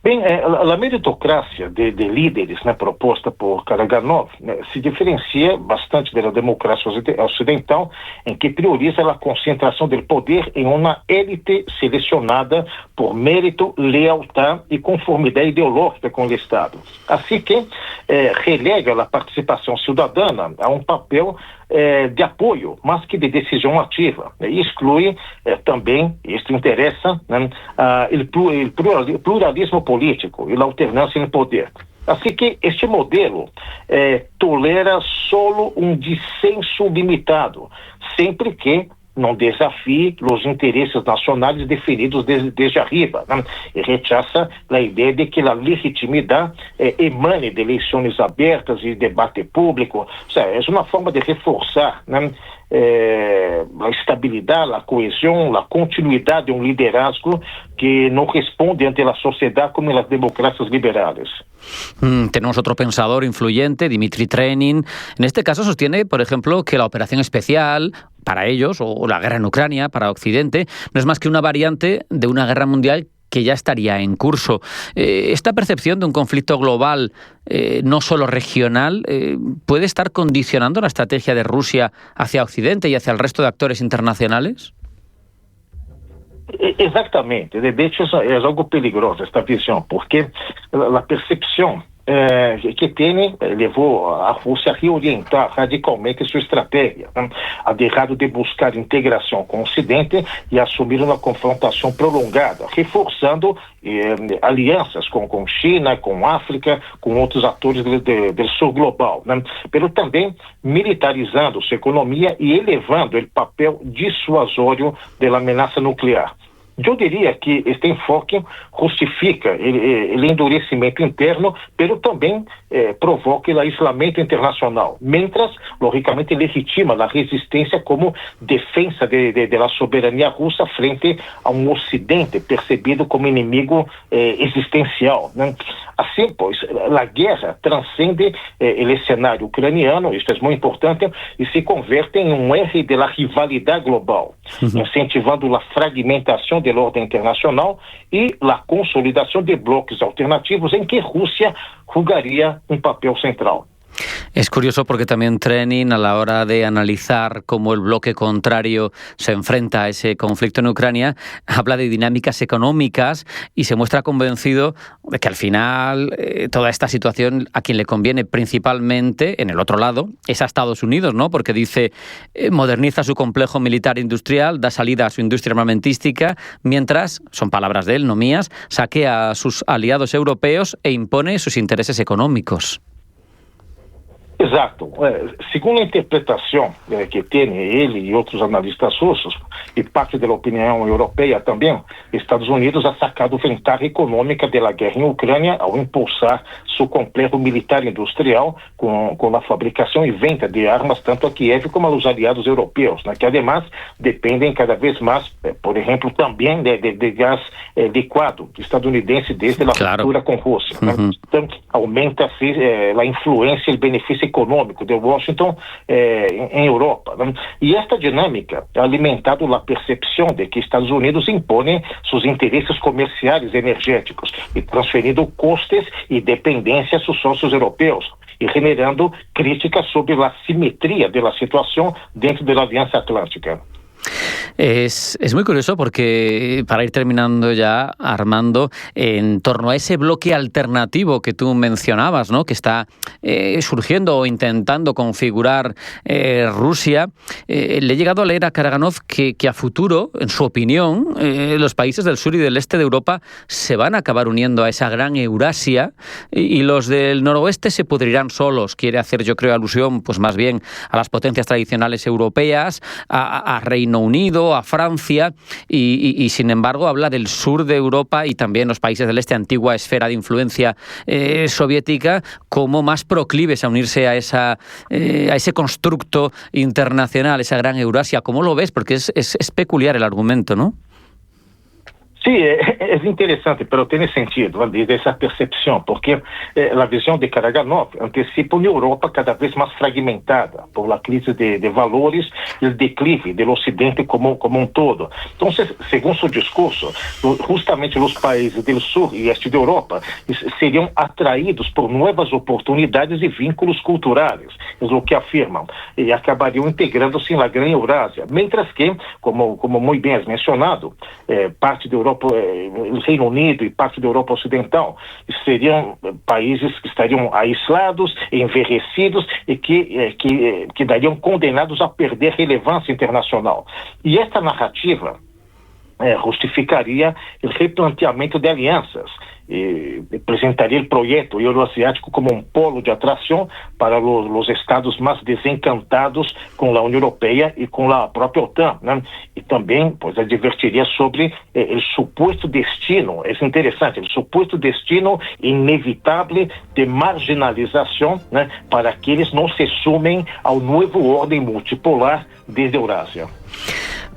Bem, a meritocracia de líderes, né, proposta por Karaganov, né, se diferencia bastante da democracia ocidental, em que prioriza a concentração do poder em uma élite selecionada por mérito, lealdade e conformidade ideológica com o Estado. Assim que relega a participação cidadana a um papel de apoio, mas que de decisão ativa. E exclui também, isto interessa, né, o pluralismo político e a alternância no poder. Assim que este modelo tolera solo um dissenso limitado, sempre que não desafie os interesses nacionais definidos desde arriba, né? E rechaça a ideia de que a legitimidade emane de eleições abertas e debate público. O sea, é uma forma de reforçar, né, a estabilidade, a coesão, a continuidade de um liderazgo que não responde ante a sociedade como as democracias liberales. Tenemos otro pensador influyente, Dmitry Trenin. En este caso sostiene, por ejemplo, que la operación especial para ellos, o la guerra en Ucrania para Occidente, no es más que una variante de una guerra mundial que ya estaría en curso. Esta percepción de un conflicto global, no solo regional, ¿puede estar condicionando la estrategia de Rusia hacia Occidente y hacia el resto de actores internacionales? Exatamente. De hecho, é algo perigoso esta visão, porque a percepção que tem levou a Rússia a reorientar radicalmente sua estratégia, né? A deixado de buscar integração com o Ocidente e assumir uma confrontação prolongada, reforçando alianças com China, com África, com outros atores do sul global, né? Pero também militarizando sua economia e elevando o papel dissuasório da ameaça nuclear. Eu diria que este enfoque justifica o endurecimento interno, mas também provoca o aislamento internacional, mientras, logicamente, legitima a resistência como defesa da soberania russa frente a um Ocidente percebido como inimigo existencial, né? Assim, pois, a guerra transcende o cenário ucraniano, isto é muito importante, e se converte em um eje da rivalidade global, incentivando a fragmentação da ordem internacional e a consolidação de bloques alternativos em que Rússia jugaria um papel central. Es curioso porque también Trenin, a la hora de analizar cómo el bloque contrario se enfrenta a ese conflicto en Ucrania, habla de dinámicas económicas y se muestra convencido de que al final toda esta situación a quien le conviene principalmente, en el otro lado, es a Estados Unidos, ¿no? Porque dice, moderniza su complejo militar industrial, da salida a su industria armamentística, mientras, son palabras de él, no mías, saquea a sus aliados europeos e impone sus intereses económicos. Exato. Segundo a interpretação que tem ele e outros analistas russos, e parte da opinião europeia também, Estados Unidos ha sacado vantagem econômica da guerra em Ucrânia ao impulsar seu complexo militar industrial com a fabricação e venda de armas tanto a Kiev como aos aliados europeus, né, que además dependem cada vez mais, por exemplo, também de gás liquado estadunidense desde a ruptura com Rússia. Né? Então, aumenta-se a influência e o benefício econômico de Washington em Europa. Né? E esta dinâmica ha alimentado a percepção de que Estados Unidos impõe seus interesses comerciais e energéticos e transferindo custos e dependência a seus sócios europeus e generando críticas sobre a simetria da situação dentro da Aliança Atlântica. Es muy curioso porque, para ir terminando ya, Armando, en torno a ese bloque alternativo que tú mencionabas, ¿no?, que está surgiendo o intentando configurar Rusia, le he llegado a leer a Karaganov que a futuro, en su opinión, los países del sur y del este de Europa se van a acabar uniendo a esa gran Eurasia y los del noroeste se pudrirán solos. Quiere hacer, yo creo, alusión pues más bien a las potencias tradicionales europeas, a Reino Unido, a Francia y sin embargo habla del sur de Europa y también los países del este, antigua esfera de influencia soviética, como más proclives a unirse a ese constructo internacional, esa gran Eurasia. ¿Cómo lo ves? Porque es peculiar el argumento, ¿no? Sí, es interesante, pero tiene sentido desde esa percepción, porque la visión de Karaganov anticipa una Europa cada vez más fragmentada por la crisis de valores y el declive del Occidente como un todo. Entonces, según su discurso, justamente los países del sur y este de Europa serían atraídos por nuevas oportunidades y vínculos culturales, es lo que afirman, y acabarían integrándose en la gran Eurasia, mientras que, como muy bien has mencionado, parte de Europa, el Reino Unido y parte de Europa Occidental serían países que estarían aislados, envejecidos y que quedarían condenados a perder relevancia internacional. Y esta narrativa justificaría el replanteamiento de alianzas, presentaría el proyecto euroasiático como un polo de atracción para los estados más desencantados con la Unión Europea y con la propia OTAN, ¿no? Y también pues advertiría sobre el supuesto destino, es interesante, el supuesto destino inevitable de marginalización, ¿no? Para quienes no se sumen al nuevo orden multipolar desde Eurasia.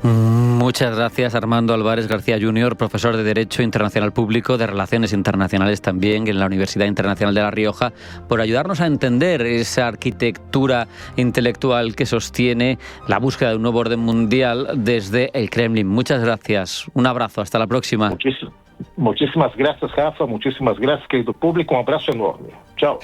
Muchas gracias, Armando Álvarez García Jr., profesor de Derecho Internacional Público, de Relaciones Internacionales también en la Universidad Internacional de La Rioja, por ayudarnos a entender esa arquitectura intelectual que sostiene la búsqueda de un nuevo orden mundial desde el Kremlin. Muchas gracias. Un abrazo. Hasta la próxima. Muchísimas gracias, Rafa. Muchísimas gracias, querido público. Un abrazo enorme. Chao.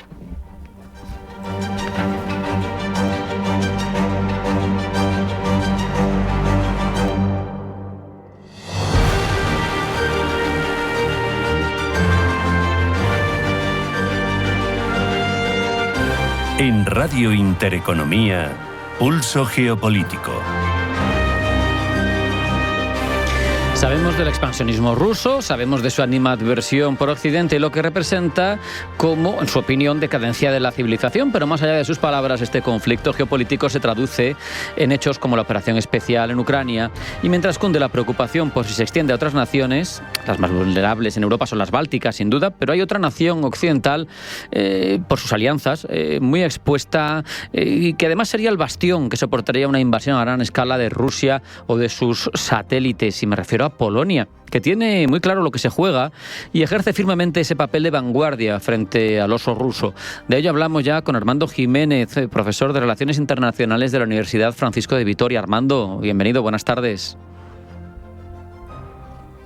En Radio Intereconomía, Pulso Geopolítico. Sabemos del expansionismo ruso, sabemos de su animadversión por Occidente y lo que representa como, en su opinión, decadencia de la civilización, pero más allá de sus palabras, este conflicto geopolítico se traduce en hechos como la operación especial en Ucrania, y mientras cunde la preocupación por si se extiende a otras naciones, las más vulnerables en Europa son las bálticas, sin duda, pero hay otra nación occidental, por sus alianzas, muy expuesta, y que además sería el bastión que soportaría una invasión a gran escala de Rusia o de sus satélites, y me refiero a Polonia, que tiene muy claro lo que se juega y ejerce firmemente ese papel de vanguardia frente al oso ruso. De ello hablamos ya con Armando Jiménez, profesor de Relaciones Internacionales de la Universidad Francisco de Vitoria. Armando, bienvenido, buenas tardes.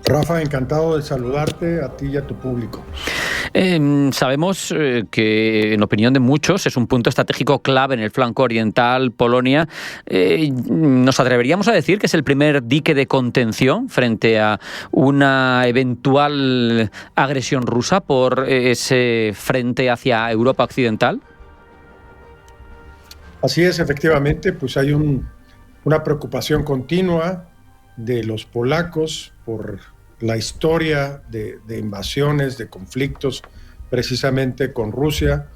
Rafa, encantado de saludarte a ti y a tu público. Sabemos que, en opinión de muchos, es un punto estratégico clave en el flanco oriental, Polonia. ¿Nos atreveríamos a decir que es el primer dique de contención frente a una eventual agresión rusa por ese frente hacia Europa occidental? Así es, efectivamente, pues hay una preocupación continua de los polacos por la historia de invasiones, de conflictos, precisamente con Rusia.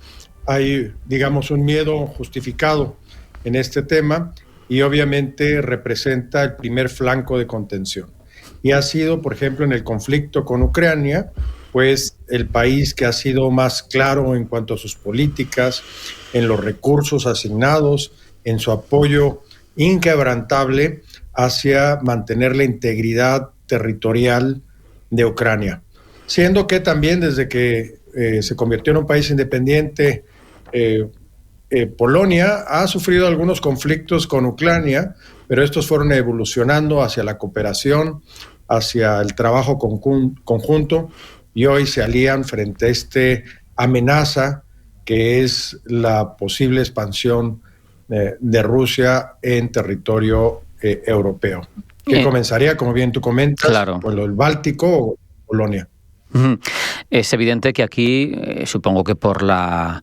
Hay, digamos, un miedo justificado en este tema y obviamente representa el primer flanco de contención. Y ha sido, por ejemplo, en el conflicto con Ucrania, pues el país que ha sido más claro en cuanto a sus políticas, en los recursos asignados, en su apoyo inquebrantable hacia mantener la integridad territorial de Ucrania. Siendo que también desde que se convirtió en un país independiente, Polonia ha sufrido algunos conflictos con Ucrania, pero estos fueron evolucionando hacia la cooperación, hacia el trabajo conjunto, y hoy se alían frente a esta amenaza que es la posible expansión de Rusia en territorio europeo, que comenzaría, como bien tú comentas, claro, por el Báltico o Polonia. Es evidente que aquí, supongo que por la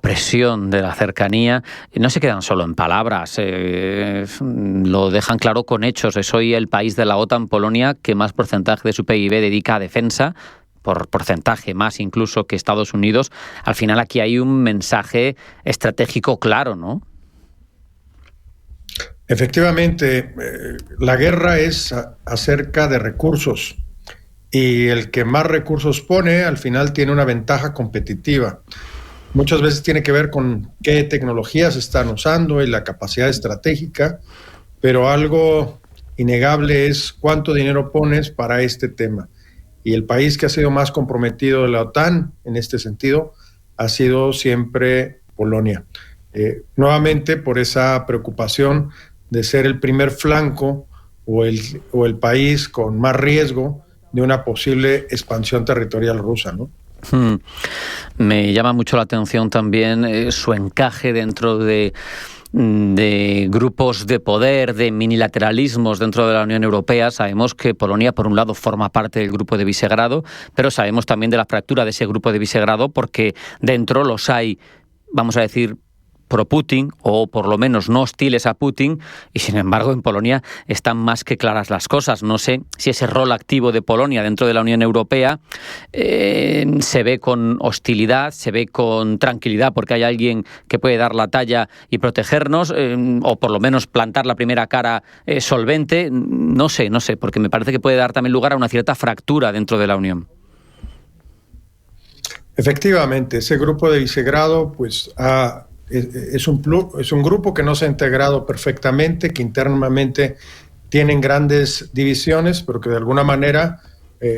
presión de la cercanía, no se quedan solo en palabras, lo dejan claro con hechos. Es hoy el país de la OTAN, Polonia, que más porcentaje de su PIB dedica a defensa, por porcentaje más incluso que Estados Unidos. Al final aquí hay un mensaje estratégico claro, ¿no? Efectivamente, la guerra es acerca de recursos y el que más recursos pone al final tiene una ventaja competitiva. Muchas veces tiene que ver con qué tecnologías están usando y la capacidad estratégica, pero algo innegable es cuánto dinero pones para este tema. Y el país que ha sido más comprometido de la OTAN en este sentido ha sido siempre Polonia. Nuevamente por esa preocupación de ser el primer flanco o el país con más riesgo de una posible expansión territorial rusa, ¿no? Me llama mucho la atención también su encaje dentro de grupos de poder, de minilateralismos dentro de la Unión Europea. Sabemos que Polonia, por un lado, forma parte del grupo de Visegrado, pero sabemos también de la fractura de ese grupo de Visegrado porque dentro los hay, vamos a decir, pro-Putin o por lo menos no hostiles a Putin, y sin embargo en Polonia están más que claras las cosas. No sé si ese rol activo de Polonia dentro de la Unión Europea se ve con hostilidad, se ve con tranquilidad porque hay alguien que puede dar la talla y protegernos, o por lo menos plantar la primera cara solvente. No sé, porque me parece que puede dar también lugar a una cierta fractura dentro de la Unión. Efectivamente, ese grupo de Visegrado pues es un grupo que no se ha integrado perfectamente, que internamente tienen grandes divisiones, pero que de alguna manera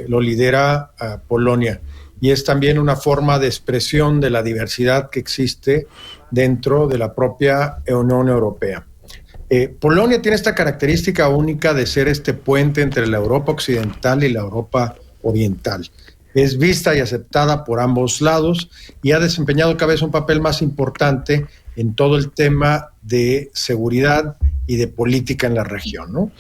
lo lidera Polonia. Y es también una forma de expresión de la diversidad que existe dentro de la propia Unión Europea. Polonia tiene esta característica única de ser este puente entre la Europa occidental y la Europa oriental. Es vista y aceptada por ambos lados y ha desempeñado cada vez un papel más importante en todo el tema de seguridad y de política en la región, ¿no?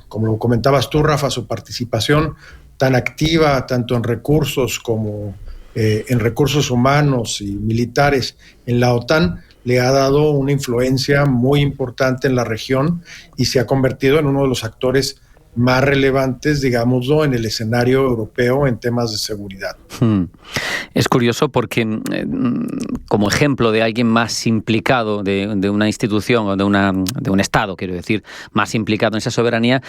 Como lo comentabas tú, Rafa, su participación tan activa, tanto en recursos como en recursos humanos y militares en la OTAN, le ha dado una influencia muy importante en la región y se ha convertido en uno de los actores más relevantes, digámoslo, en el escenario europeo en temas de seguridad. Es curioso porque como ejemplo de alguien más implicado de una institución o de un Estado, quiero decir, más implicado en esa soberanía,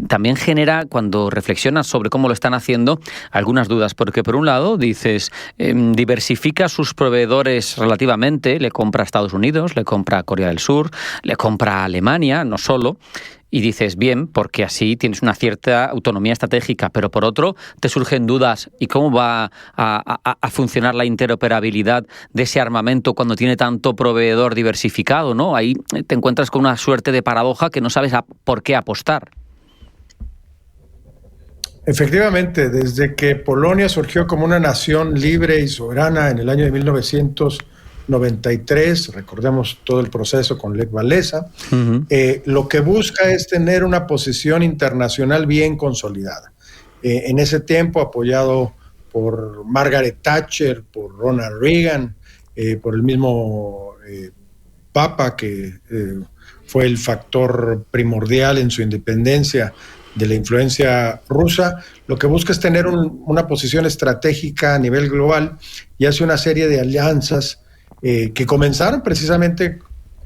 también genera, cuando reflexionas sobre cómo lo están haciendo, algunas dudas, porque por un lado dices, diversifica sus proveedores relativamente, le compra a Estados Unidos, le compra a Corea del Sur, le compra a Alemania, no solo. Y dices, bien, porque así tienes una cierta autonomía estratégica, pero por otro te surgen dudas, ¿y cómo va a funcionar la interoperabilidad de ese armamento cuando tiene tanto proveedor diversificado, ¿no? Ahí te encuentras con una suerte de paradoja que no sabes por qué apostar. Efectivamente, desde que Polonia surgió como una nación libre y soberana en el año de 1993, recordemos todo el proceso con Lech Walesa, lo que busca es tener una posición internacional bien consolidada. En ese tiempo apoyado por Margaret Thatcher, por Ronald Reagan, por el mismo Papa, que fue el factor primordial en su independencia de la influencia rusa, lo que busca es tener una posición estratégica a nivel global y hace una serie de alianzas que comenzaron precisamente,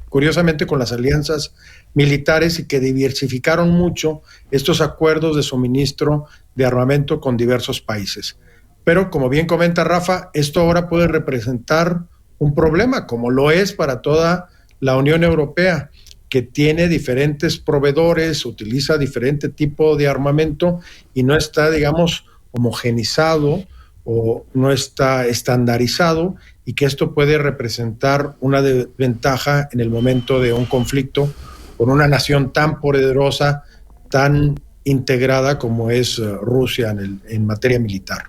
curiosamente, con las alianzas militares y que diversificaron mucho estos acuerdos de suministro de armamento con diversos países. Pero, como bien comenta Rafa, esto ahora puede representar un problema, como lo es para toda la Unión Europea, que tiene diferentes proveedores, utiliza diferente tipo de armamento y no está, digamos, homogenizado o no está estandarizado, y que esto puede representar una desventaja en el momento de un conflicto con una nación tan poderosa, tan integrada como es Rusia en materia militar.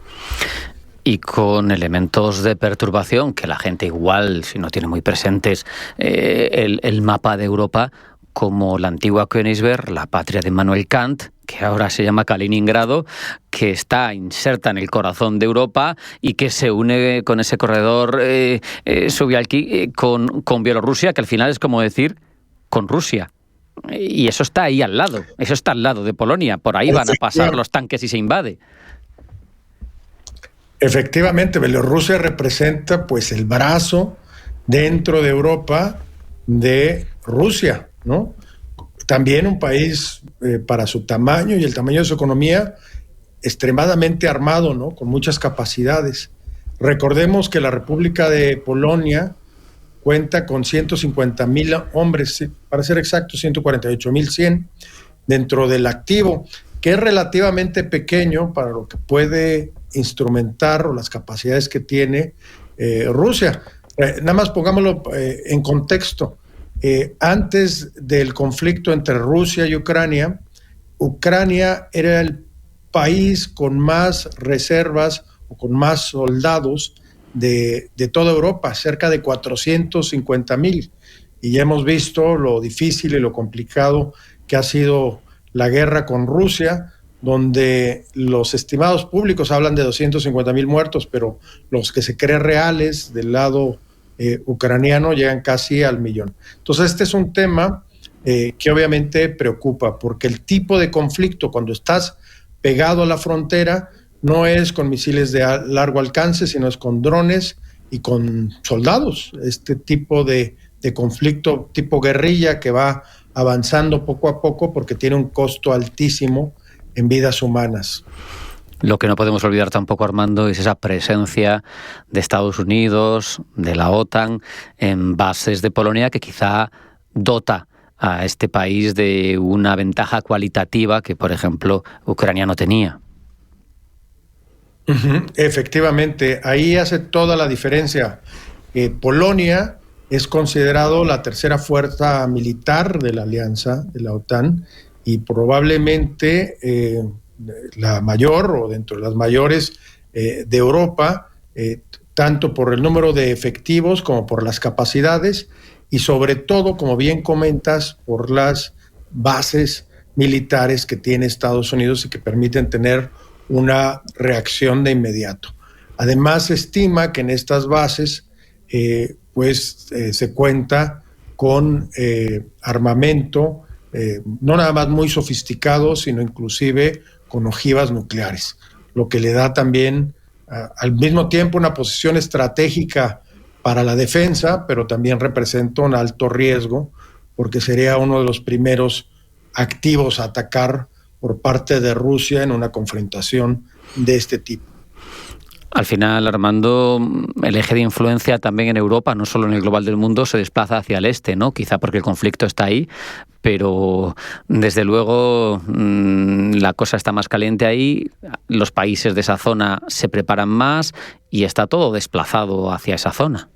Y con elementos de perturbación que la gente igual, si no tiene muy presentes el mapa de Europa, como la antigua Königsberg, la patria de Immanuel Kant, que ahora se llama Kaliningrado, que está inserta en el corazón de Europa y que se une con ese corredor Subialki con Bielorrusia, que al final es como decir con Rusia. Y eso está ahí al lado, eso está al lado de Polonia, por ahí van a pasar los tanques y se invade. Efectivamente, Bielorrusia representa pues el brazo dentro de Europa de Rusia, ¿no? También un país para su tamaño y el tamaño de su economía extremadamente armado, ¿no? Con muchas capacidades. Recordemos que la República de Polonia cuenta con 150,000 hombres, para ser exactos 148,100, dentro del activo, que es relativamente pequeño para lo que puede instrumentar o las capacidades que tiene Rusia. Nada más pongámoslo en contexto. Antes del conflicto entre Rusia y Ucrania, Ucrania era el país con más reservas o con más soldados de toda Europa, cerca de 450,000. Y ya hemos visto lo difícil y lo complicado que ha sido la guerra con Rusia, donde los estimados públicos hablan de 250,000 muertos, pero los que se creen reales del lado ucraniano llegan casi al 1,000,000. Entonces este es un tema que obviamente preocupa, porque el tipo de conflicto cuando estás pegado a la frontera no es con misiles de largo alcance, sino es con drones y con soldados. Este tipo de conflicto tipo guerrilla que va avanzando poco a poco porque tiene un costo altísimo en vidas humanas. Lo que no podemos olvidar tampoco, Armando, es esa presencia de Estados Unidos, de la OTAN, en bases de Polonia que quizá dota a este país de una ventaja cualitativa que, por ejemplo, Ucrania no tenía. Efectivamente, ahí hace toda la diferencia. Polonia es considerado la tercera fuerza militar de la alianza, de la OTAN, y probablemente la mayor o dentro de las mayores de Europa, tanto por el número de efectivos como por las capacidades y sobre todo, como bien comentas, por las bases militares que tiene Estados Unidos y que permiten tener una reacción de inmediato. Además, se estima que en estas bases se cuenta con armamento, no nada más muy sofisticado, sino inclusive con ojivas nucleares, lo que le da también al mismo tiempo una posición estratégica para la defensa, pero también representa un alto riesgo, porque sería uno de los primeros activos a atacar por parte de Rusia en una confrontación de este tipo. Al final, Armando, el eje de influencia también en Europa, no solo en el global del mundo, se desplaza hacia el este, ¿no? Quizá porque el conflicto está ahí, pero desde luego la cosa está más caliente ahí, los países de esa zona se preparan más y está todo desplazado hacia esa zona.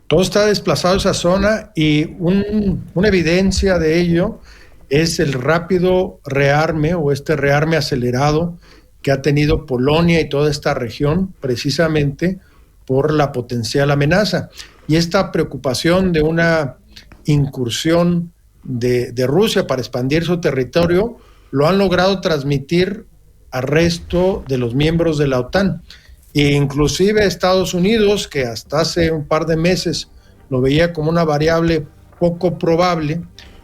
Todo está desplazado a esa zona y una evidencia de ello es el rápido rearme o este rearme acelerado que ha tenido Polonia y toda esta región precisamente por la potencial amenaza. Y esta preocupación de una incursión de Rusia para expandir su territorio lo han logrado transmitir al resto de los miembros de la OTAN. E inclusive Estados Unidos, que hasta hace un par de meses lo veía como una variable poco probable,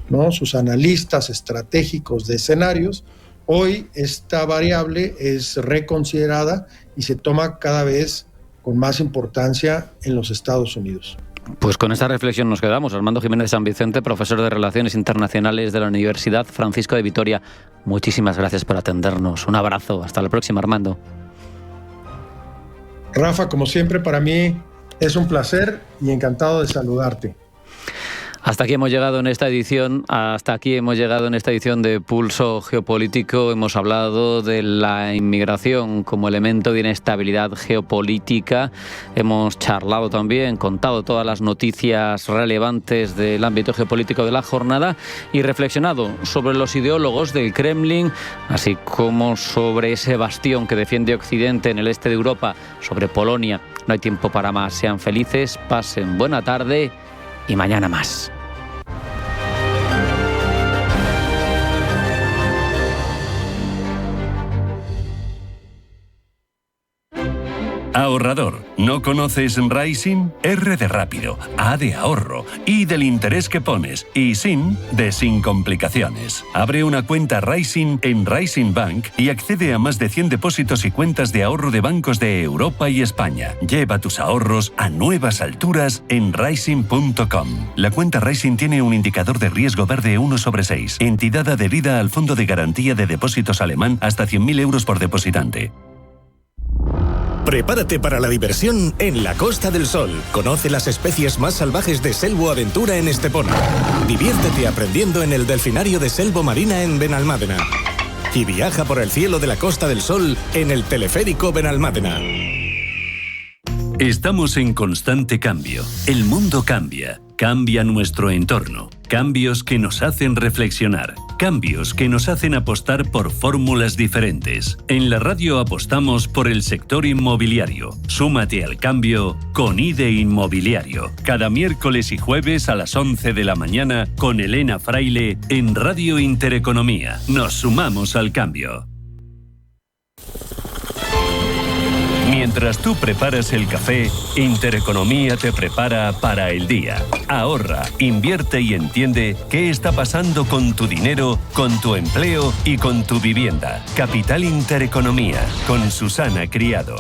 ¿no? Sus analistas estratégicos de escenarios, hoy esta variable es reconsiderada y se toma cada vez con más importancia en los Estados Unidos. Pues con esta reflexión nos quedamos. Armando Jiménez de San Vicente, profesor de Relaciones Internacionales de la Universidad Francisco de Vitoria. Muchísimas gracias por atendernos. Un abrazo. Hasta la próxima, Armando. Rafa, como siempre, para mí es un placer y encantado de saludarte. Hasta aquí hemos llegado en esta edición, de Pulso Geopolítico. Hemos hablado de la inmigración como elemento de inestabilidad geopolítica. Hemos charlado también, contado todas las noticias relevantes del ámbito geopolítico de la jornada y reflexionado sobre los ideólogos del Kremlin, así como sobre ese bastión que defiende Occidente en el este de Europa, sobre Polonia. No hay tiempo para más. Sean felices, pasen buena tarde y mañana más. Ahorrador, ¿no conoces Rising? R de rápido, A de ahorro, I del interés que pones y SIN de sin complicaciones. Abre una cuenta Rising en Rising Bank y accede a más de 100 depósitos y cuentas de ahorro de bancos de Europa y España. Lleva tus ahorros a nuevas alturas en Rising.com. La cuenta Rising tiene un indicador de riesgo verde 1/6. Entidad adherida al Fondo de Garantía de Depósitos alemán hasta 100.000 euros por depositante. Prepárate para la diversión en la Costa del Sol. Conoce las especies más salvajes de Selvo Aventura en Estepona. Diviértete aprendiendo en el delfinario de Selvo Marina en Benalmádena. Y viaja por el cielo de la Costa del Sol en el teleférico Benalmádena. Estamos en constante cambio. El mundo cambia. Cambia nuestro entorno. Cambios que nos hacen reflexionar. Cambios que nos hacen apostar por fórmulas diferentes. En la radio apostamos por el sector inmobiliario. Súmate al cambio con IDE Inmobiliario. Cada miércoles y jueves a las 11 de la mañana con Elena Fraile en Radio Intereconomía. Nos sumamos al cambio. Mientras tú preparas el café, Intereconomía te prepara para el día. Ahorra, invierte y entiende qué está pasando con tu dinero, con tu empleo y con tu vivienda. Capital Intereconomía, con Susana Criado.